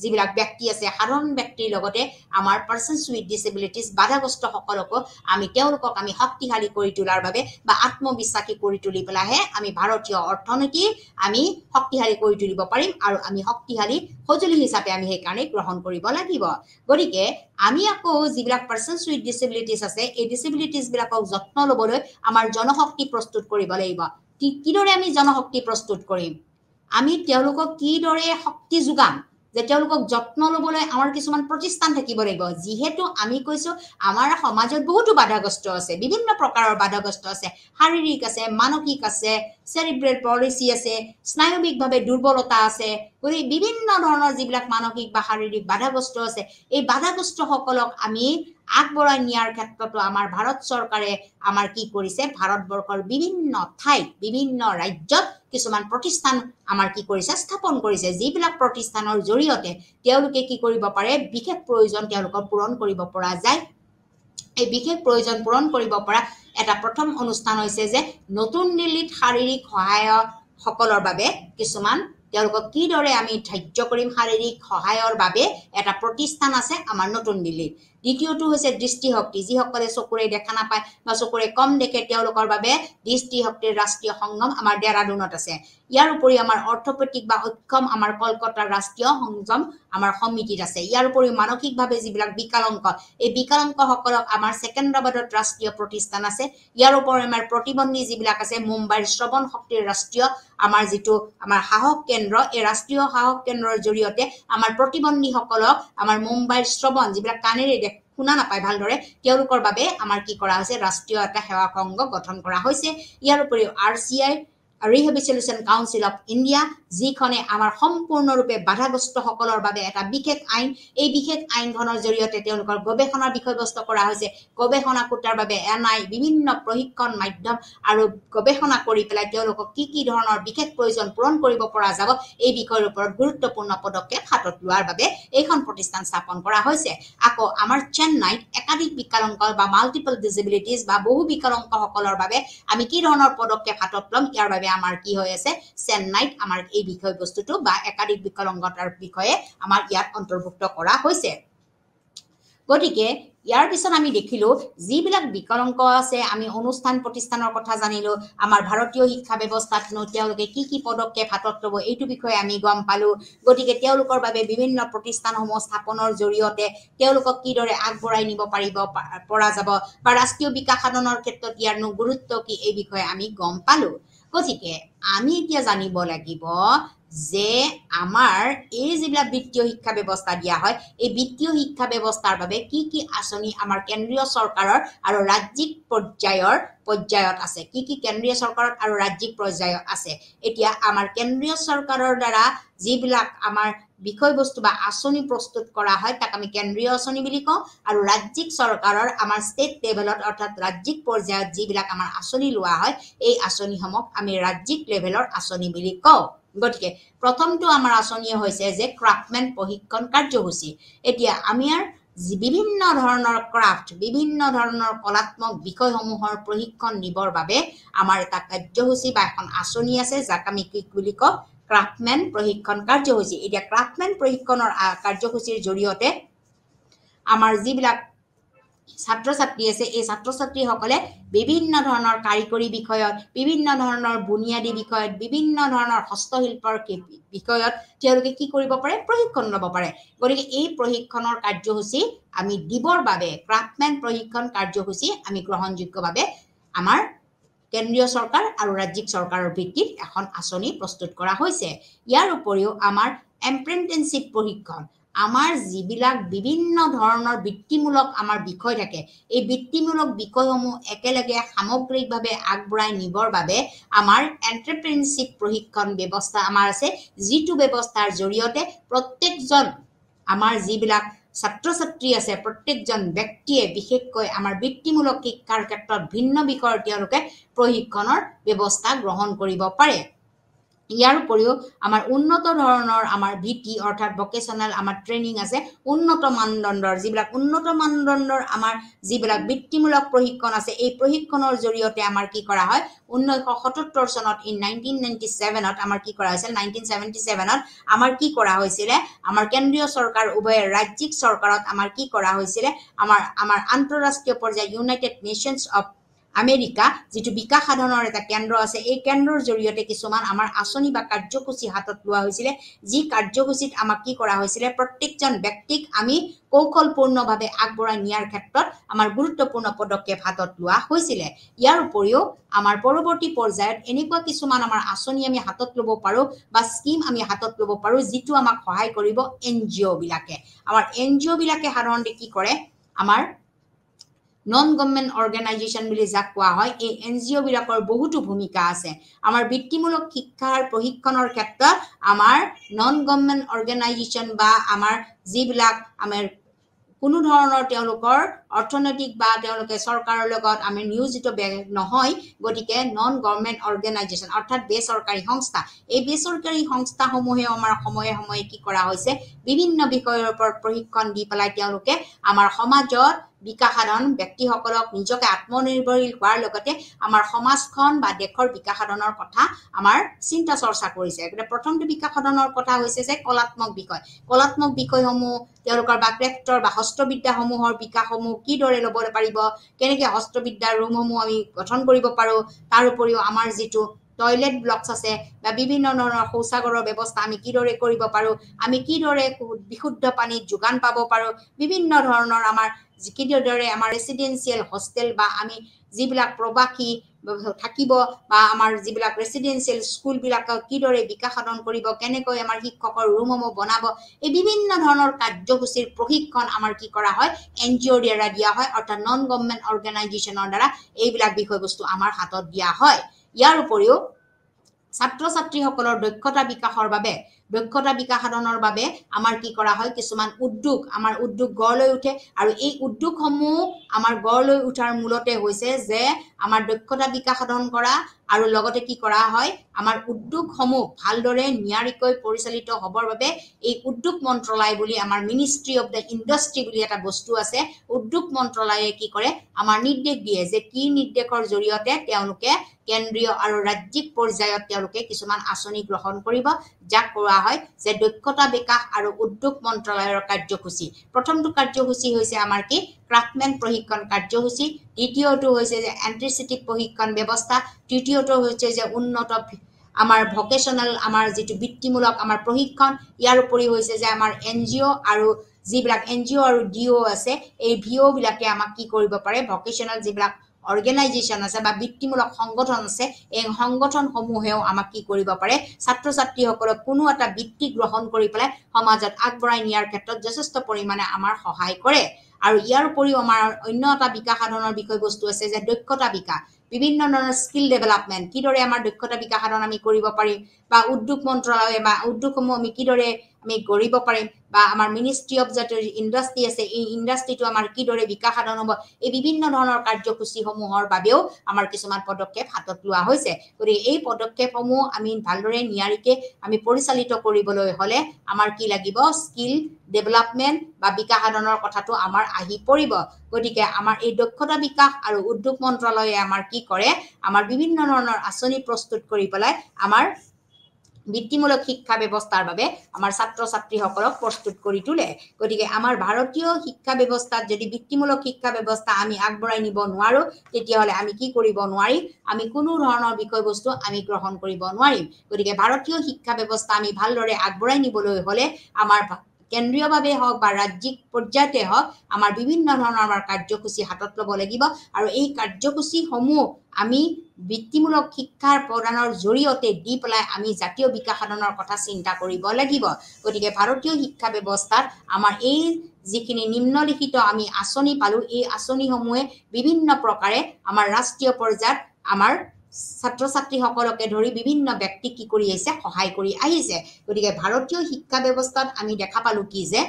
যিবিলাক ব্যক্তি আছে সাধাৰণ ব্যক্তিৰ লগতে আমাৰ Persons with Disabilities বাধাগ্ৰস্ত সকলক আমি তেওঁলোকক আমি শক্তিশালী কৰি তোলাৰ বাবে বা আত্মবিশ্বাসী কৰি তুলি পেলাহে আমি ভাৰতীয় অৰ্থনীতি আমি শক্তিশালী কৰি তুলিব পাৰিম আৰু আমি শক্তিশালী সঁজুলি হিচাপে আমি সেই কাৰণে গ্ৰহণ কৰিব লাগিব গতিকে আমি আকৌ যিবিলাক Persons with Disabilities আছে এই ডিসেবিলিটিজ বিলাকক যত্ন লবলৈ আমাৰ জনশক্তি প্ৰস্তুত কৰিব লাগিব কিদৰে আমি জনশক্তি প্ৰস্তুত কৰিম আমি তেওঁলোকক কিদৰে শক্তি যোগাম যে তেওঁলোকক যত্ন লবলৈ আমাৰ কিছুমান প্ৰতিষ্ঠান থাকিব লাগিব যিহেতু আমি কৈছো আমাৰ সমাজত বহুতো বাধাগ্ৰস্ত আছে বিভিন্ন প্ৰকাৰৰ বাধাগ্ৰস্ত আছে শাৰীৰিক আছে মানসিক আছে সেৰিব্ৰেল পলিসি আছে স্নায়ুবিকভাৱে দুৰ্বলতা আছে গৰি বিভিন্ন ধৰণৰ যিবিলাক মানসিক বা শাৰীৰিক বাধাগ্ৰস্ত আছে এই বাধাগ্ৰস্ত সকলক আমি আগবঢ়াই নিয়াৰ ক্ষেত্ৰত আমাৰ ভাৰত চৰকাৰে আমাৰ কি কৰিছে ভাৰতবৰ্ষৰ বিভিন্ন ঠাইত বিভিন্ন ৰাজ্যত কিছুমান প্ৰতিষ্ঠান আমাৰ কি কৰিছে স্থাপন কৰিছে যিবিলাক প্ৰতিষ্ঠানৰ জৰিয়তে তেওঁলোকে কি কৰিব পাৰে বিশেষ প্ৰয়োজন তেওঁলোকৰ পূৰণ কৰিব পৰা যায় এই বিশেষ প্ৰয়োজন পূৰণ কৰিব পৰা এটা প্ৰথম অনুষ্ঠান হৈছে যে নতুন দিল্লীত শাৰীৰিক সহায়ক সকলৰ বাবে কিছুমান তেওঁলোকক কিদৰে আমি ধাৰ্য কৰিম শাৰীৰিক সহায়ৰ বাবে এটা প্ৰতিষ্ঠান আছে আমাৰ নতুন দিল্লীত দ্বিতীয়টো হৈছে দৃষ্টিশক্তি যিসকলে চকুৰে দেখা নাপায় বা চকুৰে কম দেখে তেওঁলোকৰ বাবে দৃষ্টিশক্তিৰ ৰাষ্ট্ৰীয় সংগম আমাৰ ডেৰাডুনত আছে ইয়াৰ উপৰি আমাৰ অৰ্থপেটিক বা অক্ষম আমাৰ কলকাতাৰ ৰাষ্ট্ৰীয় সংযম আমাৰ সমিতিত আছে ইয়াৰ উপৰি মানসিকভাৱে যিবিলাক বিকলাংগ এই বিকলাংগসকলক আমাৰ সেকেন্দ্ৰাবাদত ৰাষ্ট্ৰীয় প্ৰতিষ্ঠান আছে ইয়াৰ উপৰি আমাৰ প্ৰতিবন্ধী যিবিলাক আছে মুম্বাইৰ শ্ৰৱণ শক্তিৰ ৰাষ্ট্ৰীয় আমাৰ যিটো আমাৰ সাহস কেন্দ্ৰ এই ৰাষ্ট্ৰীয় সাহস কেন্দ্ৰৰ জৰিয়তে আমাৰ প্ৰতিবন্ধীসকলক আমাৰ মুম্বাইৰ শ্ৰৱণ যিবিলাক কাণেৰে শুনা নাপায় ভালদৰে তেওঁলোকৰ বাবে আমাৰ কি কৰা হৈছে ৰাষ্ট্ৰীয় এটা সেৱা সংঘ গঠন কৰা হৈছে ইয়াৰ উপৰি RCI Rehabilitation Council of India যিখনে আমাৰ সম্পূৰ্ণৰূপে বাধাগ্ৰস্তসকলৰ বাবে এটা বিশেষ আইন এই বিশেষ আইনখনৰ জৰিয়তে তেওঁলোকৰ গৱেষণাৰ বিষয়বস্তু কৰা হৈছে গৱেষণা কোটাৰ বাবে NI বিভিন্ন প্ৰশিক্ষণ মাধ্যম আৰু গৱেষণা কৰি পেলাই তেওঁলোকক কি ধৰণৰ বিশেষ প্ৰয়োজন পূৰণ কৰিব পৰা যাব এই বিষয়ৰ ওপৰত গুৰুত্বপূৰ্ণ পদক্ষেপ হাতত লোৱাৰ বাবে এইখন প্ৰতিষ্ঠান স্থাপন কৰা হৈছে আকৌ আমাৰ চেন্নাইত একাধিক বিকলাংগ বা মাল্টিপল ডিসেবিলিটিজ বা বহু বিকলাংগসকলৰ বাবে আমি কি ধৰণৰ পদক্ষেপ হাতত ল'ম ইয়াৰ বাবে আমাৰ কি হৈ আছে চেন্নাইত আমাৰ এই বিষয়বস্তুটো বা একাধিক বিকলাংগতাৰ বিষয়ে আমাৰ ইয়াত অন্তৰ্ভুক্ত কৰা হৈছে গতিকে ইয়াৰ পিছত আমি দেখিলো যিবিলাক বিকলাংগ আছে আমি অনুষ্ঠান প্ৰতিষ্ঠানৰ কথা জানিলো আমাৰ ভাৰতীয় শিক্ষা ব্যৱস্থাত তেওঁলোকে কি পদক্ষেপ হাতত ল'ব এইটো বিষয়ে আমি গম পালো গতিকে তেওঁলোকৰ বাবে বিভিন্ন প্ৰতিষ্ঠানসমূহ স্থাপনৰ জৰিয়তে তেওঁলোকক কিদৰে আগবঢ়াই নিব পৰা যাব বা ৰাষ্ট্ৰীয় বিকাশ সাধনৰ ক্ষেত্ৰত ইয়াৰ গুৰুত্ব কি এই বিষয়ে আমি গম পালো গতিকে আমি এতিয়া জানিব লাগিব যে আমাৰ এই যিবিলাক বিত্তীয় শিক্ষা ব্যৱস্থা দিয়া হয় এই বিত্তীয় শিক্ষা ব্যৱস্থাৰ বাবে কি আঁচনি আমাৰ কেন্দ্ৰীয় চৰকাৰৰ আৰু ৰাজ্যিক পৰ্যায়ত আছে কি কেন্দ্ৰীয় চৰকাৰত আৰু ৰাজ্যিক পৰ্যায়ত আছে এতিয়া আমাৰ কেন্দ্ৰীয় চৰকাৰৰ দ্বাৰা যিবিলাক আমাৰ বিষয়বস্তু বা আঁচনি প্ৰস্তুত কৰা হয় তাক আমি কেন্দ্ৰীয় আঁচনি বুলি কওঁ আৰু ৰাজ্যিক চৰকাৰৰ আমাৰ ষ্টেট লেভেলত অৰ্থাৎ ৰাজ্যিক পৰ্যায়ত যিবিলাক আমাৰ আঁচনি লোৱা হয় এই আঁচনিসমূহ আমি ৰাজ্যিক লেভেলৰ আঁচনি বুলি কওঁ গতিকে প্ৰথমটো আমাৰ আঁচনি হৈছে যে ক্ৰাফ্টমেন প্ৰশিক্ষণ কাৰ্যসূচী এতিয়া আমি বিভিন্ন ধৰণৰ ক্ৰাফ্ট বিভিন্ন ধৰণৰ কলাত্মক বিষয়সমূহৰ প্ৰশিক্ষণ দিবৰ বাবে আমাৰ এটা কাৰ্যসূচী বা এখন আঁচনি আছে যাক আমি কি বুলি কওঁ ক্ৰাফ্টমেন প্ৰশিক্ষণ কাৰ্যসূচী এতিয়া ক্ৰাফ্টমেন প্ৰশিক্ষণৰ কাৰ্যসূচীৰ জৰিয়তে আমাৰ যিবিলাক ছাত্ৰ ছাত্ৰী আছে এই ছাত্ৰ ছাত্ৰীসকলে বিভিন্ন ধৰণৰ কাৰিকৰী বিষয়ত বিভিন্ন ধৰণৰ বুনিয়াদী বিষয়ত বিভিন্ন ধৰণৰ হস্তশিল্পৰ বিষয়ত তেওঁলোকে কি কৰিব পাৰে প্ৰশিক্ষণ ল'ব পাৰে গতিকে এই প্ৰশিক্ষণৰ কাৰ্যসূচী আমি দিবৰ বাবে ক্ৰাফ্টমেন প্ৰশিক্ষণ কাৰ্যসূচী আমি গ্ৰহণযোগ্যভাৱে আমাৰ কেন্দ্ৰীয় চৰকাৰ আৰু ৰাজ্যিক চৰকাৰৰ ভিত্তিত এখন আঁচনি প্ৰস্তুত কৰা হৈছে ইয়াৰ উপৰিও আমাৰ এপ্ৰেণ্টিছশ্বিপ প্ৰশিক্ষণ আমাৰ যিবিলাক বিভিন্ন ধৰণৰ বৃত্তিমূলক আমাৰ বিষয় থাকে এই বৃত্তিমূলক বিষয়সমূহ একেলগে সামগ্ৰিকভাৱে আগবঢ়াই নিবৰ বাবে আমাৰ এণ্টাৰপ্ৰেনিয়ৰশ্বিপ প্ৰশিক্ষণ ব্যৱস্থা আমাৰ আছে যিটো ব্যৱস্থাৰ জৰিয়তে প্ৰত্যেকজন আমাৰ যিবিলাক ছাত্ৰ ছাত্ৰী আছে প্ৰত্যেকজন ব্যক্তিয়ে বিশেষকৈ আমাৰ বৃত্তিমূলক শিক্ষাৰ ক্ষেত্ৰত ভিন্ন বিষয়ৰ তেওঁলোকে প্ৰশিক্ষণৰ ব্যৱস্থা গ্ৰহণ কৰিব পাৰে ইয়াৰ উপৰিও আমাৰ উন্নত ধৰণৰ আমাৰ ভিটি অৰ্থাৎ ভকেশনাল আমাৰ ট্ৰেইনিং আছে উন্নত মানদণ্ডৰ যিবিলাক উন্নত মানদণ্ডৰ আমাৰ যিবিলাক বৃত্তিমূলক প্ৰশিক্ষণ আছে এই প্ৰশিক্ষণৰ জৰিয়তে আমাৰ কি কৰা হয় 1977 চনত 1997ত আমাৰ কি কৰা হৈছিল 1977ত আমাৰ কি কৰা হৈছিল আমাৰ কেন্দ্ৰীয় চৰকাৰ উভয় ৰাজ্যিক চৰকাৰত আমাৰ কি কৰা হৈছিল আমাৰ আন্তঃৰাষ্ট্ৰীয় পৰ্যায়ত ইউনাইটেড নেশ্যনছ অফ আমেৰিকা যিটো বিকাশ সাধনৰ এটা কেন্দ্ৰ আছে এই কেন্দ্ৰৰ জৰিয়তে কিছুমান আমাৰ আঁচনি বা কাৰ্যসূচী হাতত লোৱা হৈছিল যি কাৰ্যসূচীত আমাক কি কৰা হৈছিল প্ৰত্যেকজন ব্যক্তিক আমি কৌশলপূৰ্ণভাৱে আগবঢ়াই নিয়াৰ ক্ষেত্ৰত আমাৰ গুৰুত্বপূৰ্ণ পদক্ষেপ হাতত লোৱা হৈছিল ইয়াৰ উপৰিও আমাৰ পৰৱৰ্তী পৰ্যায়ত এনেকুৱা কিছুমান আমাৰ আঁচনি আমি হাতত ল'ব পাৰো বা স্কিম আমি হাতত ল'ব পাৰো যিটো আমাক সহায় কৰিব NGO বিলাকে আমাৰ NGO বিলাকে সাধাৰণতে কি কৰে আমাৰ নন গভৰ্ণমেণ্ট অৰ্গেনাইজেশ্যন বুলি যাক কোৱা হয় এই NGO বিলাকৰ বহুতো ভূমিকা আছে আমাৰ বৃত্তিমূলক শিক্ষাৰ প্ৰশিক্ষণৰ ক্ষেত্ৰত আমাৰ নন গভৰ্ণমেণ্ট অৰ্গেনাইজেশ্যন বা আমাৰ যিবিলাক আমাৰ কোনো ধৰণৰ তেওঁলোকৰ অৰ্থনৈতিক বা তেওঁলোকে চৰকাৰৰ লগত আমি নিয়োজিত নহয় গতিকে নন গভৰ্ণমেণ্ট অৰ্গেনাইজেশ্যন অৰ্থাৎ বেচৰকাৰী সংস্থা এই বেচৰকাৰী সংস্থাসমূহে আমাৰ সময়ে সময়ে কি কৰা হৈছে বিভিন্ন বিষয়ৰ ওপৰত প্ৰশিক্ষণ দি পেলাই তেওঁলোকে আমাৰ সমাজত বিকাশ সাধন ব্যক্তিসকলক নিজকে আত্মনিৰ্ভৰশীল হোৱাৰ লগতে আমাৰ সমাজখন বা দেশৰ বিকাশ সাধনৰ কথা আমাৰ চিন্তা চৰ্চা কৰিছে গতিকে প্ৰথমটো বিকাশ সাধনৰ কথা হৈছে যে কলাত্মক বিষয়সমূহ তেওঁলোকৰ বা ক্ৰেফ্টৰ বা হস্তবিদ্যাসমূহৰ বিকাশসমূহ কিদৰে ল'ব পাৰিব কেনেকৈ হস্তবিদ্যাৰ ৰুমসমূহ আমি গঠন কৰিব পাৰোঁ তাৰ উপৰিও আমাৰ যিটো টয়লেট ব্লকছ আছে বা বিভিন্ন ধৰণৰ শৌচাগাৰৰ ব্যৱস্থা আমি কিদৰে কৰিব পাৰোঁ আমি কিদৰে বিশুদ্ধ পানীত যোগান পাব পাৰোঁ বিভিন্ন ধৰণৰ আমাৰ কিদৰে আমাৰ ৰেচিডেন্সিয়েল হোষ্টেল বা আমি যিবিলাক প্ৰবাসী থাকিব বা আমাৰ যিবিলাক ৰেচিডেন্সিয়েল স্কুলবিলাকক কিদৰে বিকাশ সাধন কৰিব কেনেকৈ আমাৰ শিক্ষকৰ ৰুমসমূহ বনাব এই বিভিন্ন ধৰণৰ কাৰ্যসূচীৰ প্ৰশিক্ষণ আমাৰ কি কৰা হয় NGOৰ দ্বাৰা দিয়া হয় অৰ্থাৎ নন গভৰ্ণমেণ্ট অৰ্গেনাইজেশ্যনৰ দ্বাৰা এইবিলাক বিষয়বস্তু আমাৰ হাতত দিয়া হয় ইয়াৰ উপৰিও ছাত্ৰ ছাত্ৰীসকলৰ দক্ষতা বিকাশ সাধনৰ বাবে আমাৰ কি কৰা হয় কিছুমান উদ্যোগ গঢ় লৈ উঠে আৰু এই উদ্যোগসমূহ আমাৰ গঢ় লৈ উঠাৰ মূলতে হৈছে যে আমাৰ দক্ষতা বিকাশ সাধন কৰা আৰু লগতে কি কৰা হয় আমাৰ উদ্যোগসমূহ ভালদৰে নিয়াৰিকৈ পৰিচালিত হ'বৰ বাবে এই উদ্যোগ মন্ত্ৰালয় বুলি আমাৰ মিনিষ্ট্ৰি অফ দ্য ইণ্ডাষ্ট্ৰি বুলি এটা বস্তু আছে উদ্যোগ মন্ত্ৰালয়ে কি কৰে আমাৰ নিৰ্দেশ দিয়ে যে কি নিৰ্দেশৰ জৰিয়তে তেওঁলোকে কেন্দ্ৰীয় আৰু ৰাজ্যিক পৰ্যায়ত তেওঁলোকে কিছুমান আঁচনি গ্ৰহণ কৰিব যাক কোৱা হয় যে দক্ষতা বিকাশ আৰু উদ্যোগ মন্ত্ৰালয়ৰ কাৰ্যসূচী প্ৰথমটো কাৰ্যসূচী হৈছে আমাৰ কি ক্ৰাফ্টমেন প্ৰশিক্ষণ কাৰ্যসূচী দ্বিতীয়টো হৈছে যে এন্ট্ৰিচিটিক প্ৰশিক্ষণ ব্যৱস্থা তৃতীয়টো হৈছে যে উন্নত আমাৰ ভকেশনাল আমাৰ যিটো বৃত্তিমূলক আমাৰ প্ৰশিক্ষণ ইয়াৰ উপৰি হৈছে যে আমাৰ NGO আৰু যিবিলাক NGO আৰু DO আছে এই VO বিলাকে আমাক কি কৰিব পাৰে ভকেশনাল যিবিলাক অৰ্গেনাইজেশ্যন আছে বা বৃত্তিমূলক সংগঠন আছে এই সংগঠনসমূহেও আমাক কি কৰিব পাৰে ছাত্ৰ ছাত্ৰীসকলক কোনো এটা বৃত্তি গ্ৰহণ কৰি পেলাই সমাজত আগবঢ়াই নিয়াৰ ক্ষেত্ৰত যথেষ্ট পৰিমাণে আমাৰ সহায় কৰে আৰু ইয়াৰ উপৰিও আমাৰ অন্য এটা বিকাশ সাধনৰ বিষয়বস্তু আছে যে দক্ষতা বিকাশ বিভিন্ন ধৰণৰ স্কিল ডেভেলপমেণ্ট কিদৰে আমাৰ দক্ষতা বিকাশ সাধন আমি কৰিব পাৰিম বা উদ্যোগ মন্ত্ৰালয়ে বা উদ্যোগসমূহ আমি কিদৰে আমি গঢ়িব পাৰিম বা আমাৰ মিনিষ্ট্ৰি অফ যাতে ইণ্ডাষ্ট্ৰি আছে এই ইণ্ডাষ্ট্ৰিটো আমাৰ কিদৰে বিকাশ সাধন হ'ব এই বিভিন্ন ধৰণৰ কাৰ্যসূচীসমূহৰ বাবেও আমাৰ কিছুমান পদক্ষেপ হাতত লোৱা হৈছে গতিকে এই পদক্ষেপসমূহ আমি ভালদৰে নিয়াৰিকে আমি পৰিচালিত কৰিবলৈ হ'লে আমাৰ কি লাগিব স্কিল ডেভেলপমেণ্ট বা বিকাশ সাধনৰ কথাটো আমাৰ আহি পৰিব গতিকে আমাৰ এই দক্ষতা বিকাশ আৰু উদ্যোগ মন্ত্ৰালয়ে আমাৰ কি কৰে আমাৰ বিভিন্ন ধৰণৰ আঁচনি প্ৰস্তুত কৰি পেলাই আমাৰ বৃত্তিমূলক শিক্ষা ব্যৱস্থাৰ বাবে আমাৰ ছাত্ৰ ছাত্ৰীসকলক প্ৰস্তুত কৰি তোলে গতিকে আমাৰ ভাৰতীয় শিক্ষা ব্যৱস্থাত যদি বৃত্তিমূলক শিক্ষা ব্যৱস্থা আমি আগবঢ়াই নিব নোৱাৰো তেতিয়াহ'লে আমি কি কৰিব নোৱাৰিম আমি কোনো ধৰণৰ বিষয়বস্তু আমি গ্ৰহণ কৰিব নোৱাৰিম গতিকে ভাৰতীয় শিক্ষা ব্যৱস্থা আমি ভালদৰে আগবঢ়াই নিবলৈ হ'লে আমাৰ কেন্দ্ৰীয়ভাৱে হওক বা ৰাজ্যিক পৰ্যায়তে হওক আমাৰ বিভিন্ন ধৰণৰ আমাৰ কাৰ্যসূচী হাতত ল'ব লাগিব আৰু এই কাৰ্যসূচীসমূহ আমি বৃত্তিমূলক শিক্ষাৰ প্ৰদানৰ জৰিয়তে দি পেলাই আমি জাতীয় বিকাশ সাধনৰ কথা চিন্তা কৰিব লাগিব গতিকে ভাৰতীয় শিক্ষা ব্যৱস্থাত আমাৰ এই যিখিনি নিম্নলিখিত আমি আঁচনি পালো এই আঁচনিসমূহে বিভিন্ন প্ৰকাৰে আমাৰ ৰাষ্ট্ৰীয় পৰ্যায়ত আমাৰ ছাত্ৰ ছাত্ৰীসকলকে ধৰি বিভিন্ন ব্যক্তি কি কৰি আহিছে সহায় কৰি আহিছে গতিকে ভাৰতীয় শিক্ষা ব্যৱস্থাত আমি দেখা পালো কি যে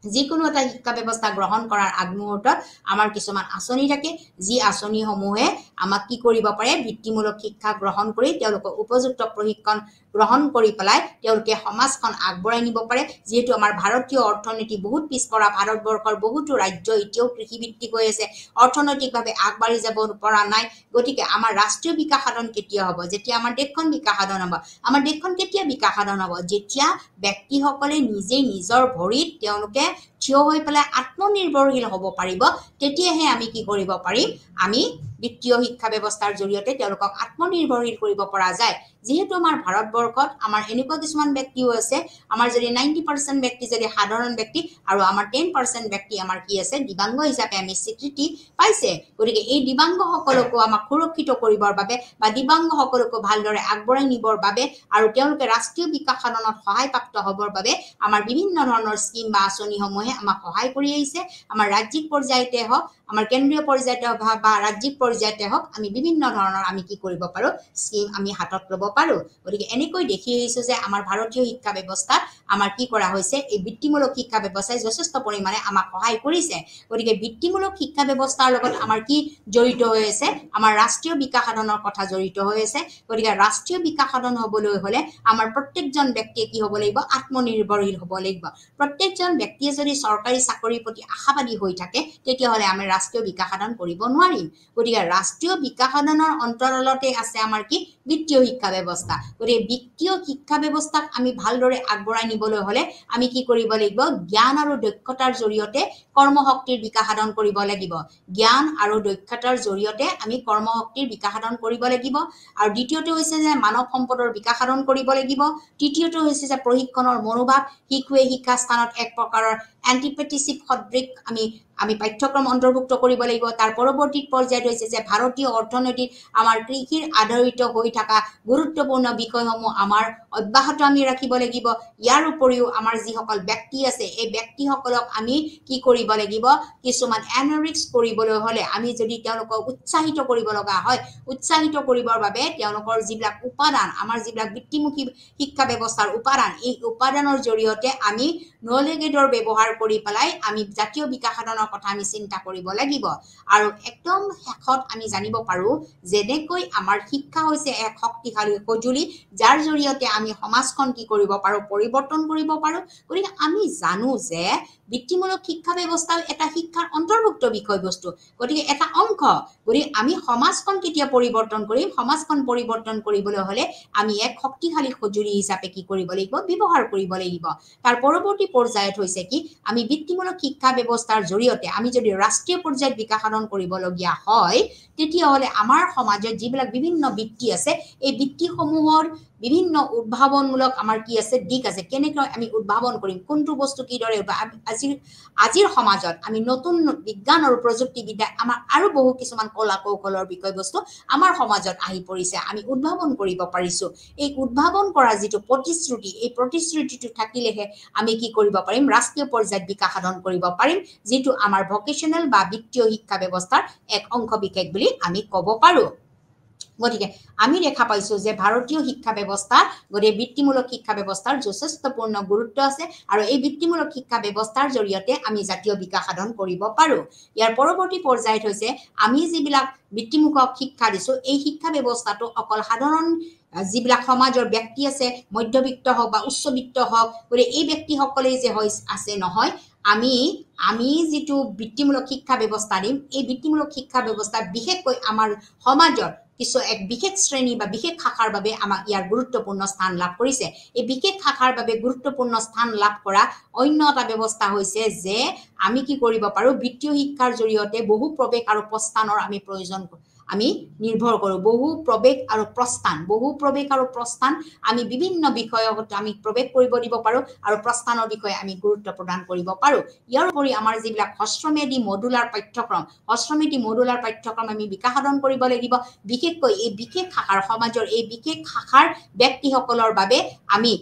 যিকোনো এটা শিক্ষা ব্যৱস্থা গ্ৰহণ কৰাৰ আগমুহূৰ্তত আমাৰ কিছুমান আঁচনি থাকে যি আঁচনিসমূহে আমাক কি কৰিব পাৰে বৃত্তিমূলক শিক্ষা গ্ৰহণ কৰি তেওঁলোকক উপযুক্ত প্ৰশিক্ষণ গ্ৰহণ কৰি পেলাই তেওঁলোকে সমাজখন আগবঢ়াই নিব পাৰে যিহেতু আমাৰ ভাৰতীয় অৰ্থনীতি বহুত পিছপৰা ভাৰতবৰ্ষৰ বহুতো ৰাজ্য এতিয়াও কৃষিভিত্তিক হৈ আছে অৰ্থনৈতিকভাৱে আগবাঢ়ি যাব পৰা নাই গতিকে আমাৰ ৰাষ্ট্ৰীয় বিকাশ সাধন কেতিয়া হ'ব যেতিয়া আমাৰ দেশখন বিকাশ সাধন হ'ব আমাৰ দেশখন কেতিয়া বিকাশ সাধন হ'ব যেতিয়া ব্যক্তিসকলে নিজে নিজৰ ভৰিত তেওঁলোকে থিয় হৈ পেলাই আত্মনিৰ্ভৰশীল হ'ব পাৰিব তেতিয়াহে আমি কি কৰিব পাৰিম আমি বিত্তীয় শিক্ষা ব্যৱস্থাৰ জৰিয়তে তেওঁলোকক আত্মনিৰ্ভৰশীল কৰিব পৰা যায় যেহেতু আমাৰ ভাৰতবৰ্ষত আমাৰ এনেকুৱা কিছুমান ব্যক্তিও আছে আমাৰ যদি 90% ব্যক্তি যদি সাধাৰণ ব্যক্তি আৰু আমাৰ 10% ব্যক্তি আমাৰ কি আছে দিবাংগ হিচাপে আমি স্বীকৃতি পাইছে গতিকে এই দিবাংগসকলকো আমাক সুৰক্ষিত কৰিবৰ বাবে বা দিবাংগসকলকো ভালদৰে আগবঢ়াই নিবৰ বাবে আৰু তেওঁলোকে ৰাষ্ট্ৰীয় বিকাশ সাধনত সহায়প্ৰাপ্ত হ'বৰ বাবে আমাৰ বিভিন্ন ধৰণৰ স্কিম বা আঁচনিসমূহে আমাক সহায় কৰি আহিছে আমাৰ ৰাজ্যিক পৰ্যায়তে হওক আমাৰ কেন্দ্ৰীয় পৰ্যায়তে বা ৰাজ্যিক পৰ্যায়তে হওক আমি বিভিন্ন ধৰণৰ আমি কি কৰিব পাৰো স্কিম আমি হাতত ল'ব পাৰো গতিকে এনেকৈ দেখি আহিছো যে আমাৰ ভাৰতীয় শিক্ষা ব্যৱস্থাত আমাৰ কি কৰা হৈছে এই বৃত্তিমূলক শিক্ষা ব্যৱস্থাই যথেষ্ট পৰিমাণে আমাক সহায় কৰিছে গতিকে বৃত্তিমূলক শিক্ষা ব্যৱস্থাৰ লগত আমাৰ কি জড়িত হৈ আছে আমাৰ ৰাষ্ট্ৰীয় বিকাশ সাধনৰ কথা জড়িত হৈ আছে গতিকে ৰাষ্ট্ৰীয় বিকাশ সাধন হ'বলৈ হলে আমাৰ প্ৰত্যেকজন ব্যক্তিয়ে কি হ'ব লাগিব আত্মনিৰ্ভৰশীল হ'ব লাগিব প্ৰত্যেকজন ব্যক্তিয়ে যদি চৰকাৰী চাকৰিৰ প্ৰতি আশাবাদী হৈ থাকে তেতিয়াহ'লে আমি ৰাষ্ট্ৰীয় বিকাশ সাধন কৰিব নোৱাৰিম গতিকে ৰাষ্ট্ৰীয় বিকাশ সাধনৰ অন্তৰালতে আছে আমাৰ কি বিত্তীয় শিক্ষা ব্যৱস্থা গতিকে বিত্তীয় শিক্ষা ব্যৱস্থাক আমি ভালদৰে আগবঢ়াই নিবলৈ হলে আমি কি কৰিব লাগিব জ্ঞান আৰু দক্ষতাৰ জৰিয়তে কৰ্মশক্তিৰ বিকাশ সাধন কৰিব লাগিব জ্ঞান আৰু দক্ষতাৰ জৰিয়তে আমি কৰ্মশক্তিৰ বিকাশ সাধন কৰিব লাগিব আৰু দ্বিতীয়টো হৈছে যে মানৱ সম্পদৰ বিকাশ সাধন কৰিব লাগিব তৃতীয়টো হৈছে যে প্ৰশিক্ষণৰ মনোভাৱ শিশুৱে শিক্ষা স্থানত এক প্ৰকাৰৰ এন্টিপেটিচিভ সদৃশ আমি পাঠ্যক্ৰম অন্তৰ্ভুক্ত কৰিব লাগিব তাৰ পৰৱৰ্তী পৰ্যায়ত হৈছে যে ভাৰতীয় অৰ্থনীতিত আমাৰ কৃষিৰ আধাৰিত হৈ থকা গুৰুত্বপূৰ্ণ বিষয়সমূহ আমাৰ অব্যাহত আমি ৰাখিব লাগিব ইয়াৰ উপৰিও আমাৰ যিসকল ব্যক্তি আছে এই ব্যক্তিসকলক আমি কি কৰিব লাগিব কিছুমান এনাৰিক্স কৰিবলৈ হলে আমি যদি তেওঁলোকক উৎসাহিত কৰিব লগা হয় উৎসাহিত কৰিবৰ বাবে তেওঁলোকৰ যিবিলাক উপাদান আমাৰ যিবিলাক বৃত্তিমুখী শিক্ষা ব্যৱস্থাৰ উপাদান এই উপাদানৰ জৰিয়তে আমি নলেগেডৰ ব্যৱহাৰ কৰি পেলাই আমি জাতীয় বিকাশ সাধনৰ কথা আমি চিন্তা কৰিব লাগিব আৰু একদম শেষত আমি জানিব পাৰো যেনেকৈ আমাৰ শিক্ষা হৈছে এক শক্তিশালী সঁজুলি যাৰ জৰিয়তে আমি সমাজখন কি কৰিব পাৰো পৰিৱৰ্তন কৰিব পাৰো গতিকে আমি জানো যে বৃত্তিমূলক শিক্ষা ব্যৱস্থা এটা শিক্ষাৰ অন্তৰ্ভুক্ত বিষয়বস্তু গতিকে এটা অংশ গতিকে আমি সমাজখন কেতিয়া পৰিৱৰ্তন কৰিম সমাজখন পৰিৱৰ্তন কৰিবলৈ হলে আমি এক শক্তিশালী সঁজুলি হিচাপে কি কৰিব লাগিব ব্যৱহাৰ কৰিব লাগিব তাৰ পৰৱৰ্তী পৰ্যায়ত হৈছে কি আমি বৃত্তিমূলক শিক্ষা ব্যৱস্থাৰ জৰিয়তে আমি যদি ৰাষ্ট্ৰীয় পৰ্যায়ত বিকাশ সাধন কৰিবলগীয়া হয় তেতিয়াহ'লে আমাৰ সমাজত যিবিলাক বিভিন্ন বৃত্তি আছে এই বৃত্তিসমূহৰ বিভিন্ন উদ্ভাৱনমূলক আমাৰ কি আছে দিক আছে কেনেকৈ আমি উদ্ভাৱন কৰিম কোনটো বস্তু কিদৰে আজিৰ সমাজত আমি নতুন বিজ্ঞান আৰু প্ৰযুক্তিবিদ্যা আমাৰ আৰু বহু কিছুমান কলা কৌশলৰ বিষয়বস্তু আমাৰ সমাজত আহি পৰিছে আমি উদ্ভাৱন কৰিব পাৰিছো এই উদ্ভাৱন কৰা যিটো প্ৰতিশ্ৰুতি এই প্ৰতিশ্ৰুতিটো থাকিলেহে আমি কি কৰিব পাৰিম ৰাষ্ট্ৰীয় পৰ্যায়ত বিকাশ সাধন কৰিব পাৰিম যিটো আমাৰ ভকেচনেল বা বিত্তীয় শিক্ষা ব্যৱস্থাৰ এক অংশ বিশেষ বুলি আমি ক'ব পাৰো গতিকে আমি দেখা পাইছো যে ভাৰতীয় শিক্ষা ব্যৱস্থা গতিকে বৃত্তিমূলক শিক্ষা ব্যৱস্থাৰ যথেষ্টপূৰ্ণ গুৰুত্ব আছে আৰু এই বৃত্তিমূলক শিক্ষা ব্যৱস্থাৰ জৰিয়তে আমি জাতীয় বিকাশ সাধন কৰিব পাৰো ইয়াৰ পৰৱৰ্তী পৰ্যায়ত হৈছে আমি যিবিলাক বৃত্তিমূলক শিক্ষা দিছো এই শিক্ষা ব্যৱস্থাটো অকল সাধাৰণ যিবিলাক সমাজৰ ব্যক্তি আছে মধ্যবিত্ত হওক বা উচ্চবিত্ত হওক গতিকে এই ব্যক্তিসকলে যে আছে নহয় আমি যিটো বৃত্তিমূলক শিক্ষা ব্যৱস্থা দিম এই বৃত্তিমূলক শিক্ষা ব্যৱস্থা বিশেষকৈ আমাৰ সমাজৰ কিছু এক বিশেষ শ্ৰেণী বা বিশেষ শাখাৰ বাবে আমাক ইয়াৰ গুৰুত্বপূৰ্ণ স্থান লাভ কৰিছে এই বিশেষ শাখাৰ বাবে গুৰুত্বপূৰ্ণ স্থান লাভ কৰা অন্য এটা ব্যৱস্থা হৈছে যে আমি কি কৰিব পাৰো বৃত্তীয় শিক্ষাৰ জৰিয়তে বহু প্ৰৱেশ আৰু প্ৰস্থানৰ আমি প্ৰয়োজন আমি নিৰ্ভৰ কৰো বহু প্ৰৱেশ আৰু প্ৰস্থান আমি বিভিন্ন বিষয়ত আমি প্ৰৱেশ কৰিব দিব পাৰো আৰু প্ৰস্থানৰ বিষয়ে আমি গুৰুত্ব প্ৰদান কৰিব পাৰো ইয়াৰ উপৰি আমাৰ যিবিলাক হস্ৰমেধি মডুলাৰ পাঠ্যক্ৰম আমি বিকাশ সাধন কৰিব লাগিব বিশেষকৈ এই বিশেষ শাখাৰ সমাজৰ এই বিশেষ শাখাৰ ব্যক্তিসকলৰ বাবে আমি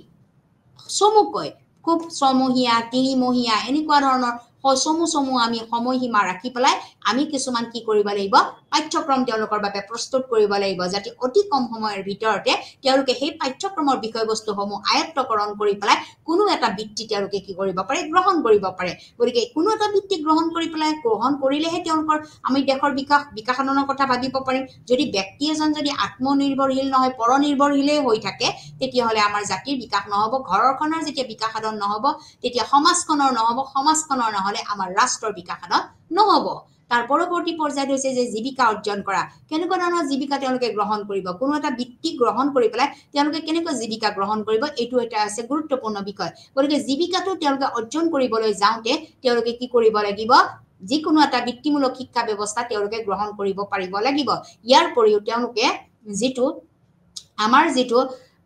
চমুকৈ খুব ছমহীয়া 3 মহীয়া এনেকুৱা ধৰণৰ চমু আমি সময়সীমা ৰাখি পেলাই আমি কিছুমান কি কৰিব লাগিব পাঠ্যক্ৰম তেওঁলোকৰ বাবে প্ৰস্তুত কৰিব লাগিব যাতে অতি কম সময়ৰ ভিতৰতে তেওঁলোকে সেই পাঠ্যক্ৰমৰ বিষয়বস্তুসমূহ আয়ত্তকৰণ কৰি পেলাই কোনো এটা বৃত্তি তেওঁলোকে কি কৰিব পাৰে গ্ৰহণ কৰিব পাৰে গতিকে কোনো এটা বৃত্তি গ্ৰহণ কৰিলেহে তেওঁলোকৰ আমি দেশৰ বিকাশ সাধনৰ কথা ভাবিব পাৰিম যদি ব্যক্তি এজন যদি আত্মনিৰ্ভৰশীল নহয় পৰনিৰ্ভৰশীলেই হৈ থাকে তেতিয়াহ'লে আমাৰ জাতিৰ বিকাশ নহ'ব ঘৰখনৰ যেতিয়া বিকাশ সাধন নহ'ব তেতিয়া সমাজখনৰ নহ'লে আমাৰ ৰাষ্ট্ৰৰ বিকাশ সাধন নহ'ব তাৰ পৰৱৰ্তী পৰ্যায়ত হৈছে যে জীৱিকা অৰ্জন কৰা কেনেকুৱা ধৰণৰ জীৱিকা তেওঁলোকে গ্ৰহণ কৰিব কোনো এটা বৃত্তি গ্ৰহণ কৰি পেলাই তেওঁলোকে কেনেকৈ জীৱিকা গ্ৰহণ কৰিব এইটো এটা আছে গুৰুত্বপূৰ্ণ বিষয় গতিকে জীৱিকাটো তেওঁলোকে অৰ্জন কৰিবলৈ যাওঁতে তেওঁলোকে কি কৰিব লাগিব যিকোনো এটা বৃত্তিমূলক শিক্ষা ব্যৱস্থা তেওঁলোকে গ্ৰহণ কৰিব পাৰিব লাগিব ইয়াৰ উপৰিও তেওঁলোকে যিটো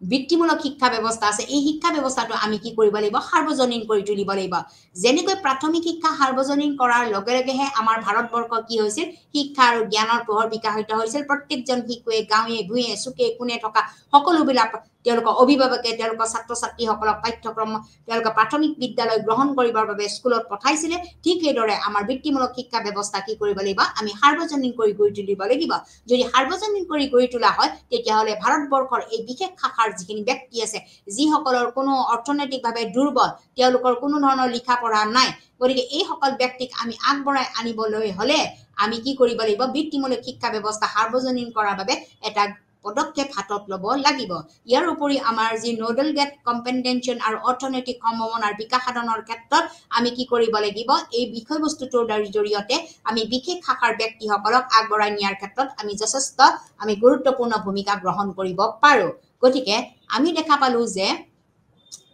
বৃত্তিমূলক শিক্ষা ব্যৱস্থা আছে এই শিক্ষা ব্যৱস্থাটো আমি কি কৰিব লাগিব সাৰ্বজনীন কৰি তুলিব লাগিব যেনেকৈ প্ৰাথমিক শিক্ষা সাৰ্বজনীন কৰাৰ লগে লগেহে আমাৰ ভাৰতবৰ্ষ কি হৈছিল শিক্ষা আৰু জ্ঞানৰ পোহৰ বিকশিত হৈছিল প্ৰত্যেকজন শিশুৱে গাঁৱে ভূঞে চুকে কোণে থকা সকলোবিলাক তেওঁলোকৰ অভিভাৱকে তেওঁলোকৰ ছাত্ৰ ছাত্ৰীসকলক পাঠ্যক্ৰম তেওঁলোকে প্ৰাথমিক বিদ্যালয় গ্ৰহণ কৰিবৰ বাবে স্কুলত পঠাইছিলে ঠিক সেইদৰে আমাৰ বৃত্তিমূলক শিক্ষা ব্যৱস্থা কি কৰিব লাগিব আমি সাৰ্বজনীন কৰি গঢ়ি তুলিব লাগিব যদি সাৰ্বজনীন কৰি গঢ়ি তোলা হয় তেতিয়াহ'লে ভাৰতবৰ্ষৰ এই বিশেষ শাখাৰ যিখিনি ব্যক্তি আছে যিসকলৰ কোনো অৰ্থনৈতিকভাৱে দুৰ্বল তেওঁলোকৰ কোনো ধৰণৰ লিখা পঢ়া নাই গতিকে এই সকল ব্যক্তিক আমি আগবঢ়াই আনিবলৈ হ'লে আমি কি কৰিব লাগিব বৃত্তিমূলক শিক্ষা ব্যৱস্থা সাৰ্বজনীন কৰাৰ বাবে এটা পদক্ষেপ হাতত ল'ব লাগিব ইয়াৰ উপৰি আমাৰ যি নোডেল গেট কম্পেটেন্সন আৰু অৰ্থনৈতিক সম্ভাৱনাৰ বিকাশ সাধনৰ ক্ষেত্ৰত আমি কি কৰিব লাগিব এই বিষয়বস্তুটোৰ জৰিয়তে আমি বিশেষ শাখাৰ ব্যক্তিসকলক আগবঢ়াই নিয়াৰ ক্ষেত্ৰত আমি যথেষ্ট আমি গুৰুত্বপূৰ্ণ ভূমিকা গ্ৰহণ কৰিব পাৰো গতিকে আমি দেখা পালো যে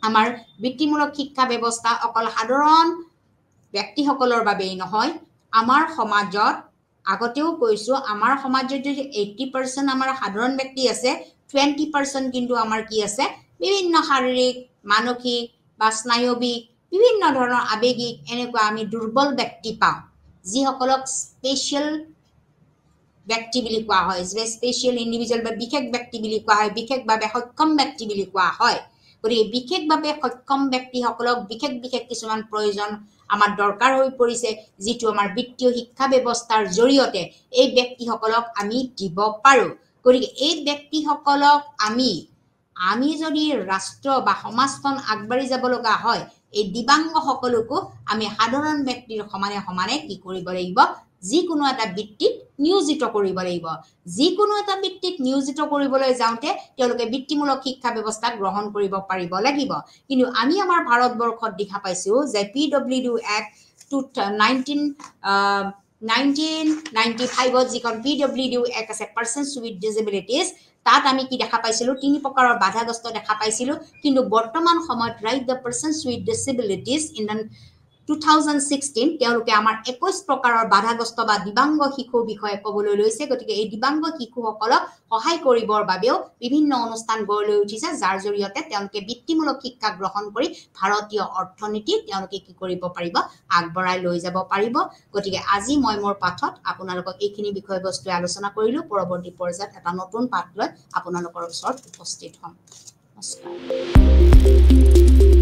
আমাৰ বৃত্তিমূলক শিক্ষা ব্যৱস্থা অকল সাধাৰণ ব্যক্তিসকলৰ বাবেই নহয় আমাৰ সমাজত আগতেও কৈছো আমাৰ সমাজত যদি 80% আমাৰ সাধাৰণ ব্যক্তি আছে 20% কিন্তু আমাৰ কি আছে বিভিন্ন শাৰীৰিক মানসিক বা স্নায়বিক বিভিন্ন ধৰণৰ আবেগিক এনেকুৱা আমি দুৰ্বল ব্যক্তি পাওঁ যিসকলক স্পেশাল ব্যক্তি বুলি কোৱা হয় স্পেশাল ইন্ডিভিজুৱেল বা বিশেষ ব্যক্তি বুলি কোৱা হয় বিশেষভাৱে সক্ষম ব্যক্তি বুলি কোৱা হয় গতিকে বিশেষভাৱে সক্ষম ব্যক্তিসকলক বিশেষ কিছুমান প্ৰয়োজন আমাৰ দৰকাৰ হৈ পৰিছে যিটো আমাৰ বিত্তীয় শিক্ষা ব্যৱস্থাৰ জৰিয়তে এই ব্যক্তিসকলক আমি দিব পাৰো গতিকে এই ব্যক্তিসকলক আমি যদি ৰাষ্ট্ৰ বা সমাজখন আগবাঢ়ি যাব লগা হয় এই দিবাংগ সকলকো আমি সাধাৰণ ব্যক্তিৰ সমানে কি কৰিব লাগিব যিকোনো এটা বৃত্তিত নিয়োজিত কৰিব লাগিব যিকোনো এটা বৃত্তিত নিয়োজিত কৰিবলৈ যাওঁতে তেওঁলোকে বৃত্তিমূলক শিক্ষা ব্যৱস্থা গ্ৰহণ কৰিব পাৰিব লাগিব কিন্তু আমি আমাৰ ভাৰতবৰ্ষত দেখা পাইছো যে PWD Act 1995 যিখন PWD Act আছে পাৰ্সনস উইথ ডিসেবিলিটিজ তাত আমি কি দেখা পাইছিলো তিনি প্ৰকাৰৰ বাধাগ্ৰস্ত দেখা পাইছিলো কিন্তু বৰ্তমান সময়ত ৰাইট দ্য পাৰ্সনস উইথ ডিসেবিলিটিজ ইন 2016 তেওঁলোকে আমাৰ 21 প্ৰকাৰৰ বাধাগ্ৰস্ত বা দিবাংগ শিশু বিষয়ে ক'বলৈ লৈছে গতিকে এই দিবাংগ শিশুসকলক সহায় কৰিবৰ বাবেও বিভিন্ন অনুষ্ঠান গঢ় লৈ উঠিছে যাৰ জৰিয়তে তেওঁলোকে বৃত্তিমূলক শিক্ষা গ্ৰহণ কৰি ভাৰতীয় অৰ্থনীতি তেওঁলোকে কি কৰিব পাৰিব আগবঢ়াই লৈ যাব পাৰিব গতিকে আজি মই মোৰ পাঠত আপোনালোকক এইখিনি বিষয়বস্তু আলোচনা কৰিলো পৰৱৰ্তী পৰ্যায়ত এটা নতুন পাঠ লৈ আপোনালোকৰ ওচৰত উপস্থিত হ'ম নমস্কাৰ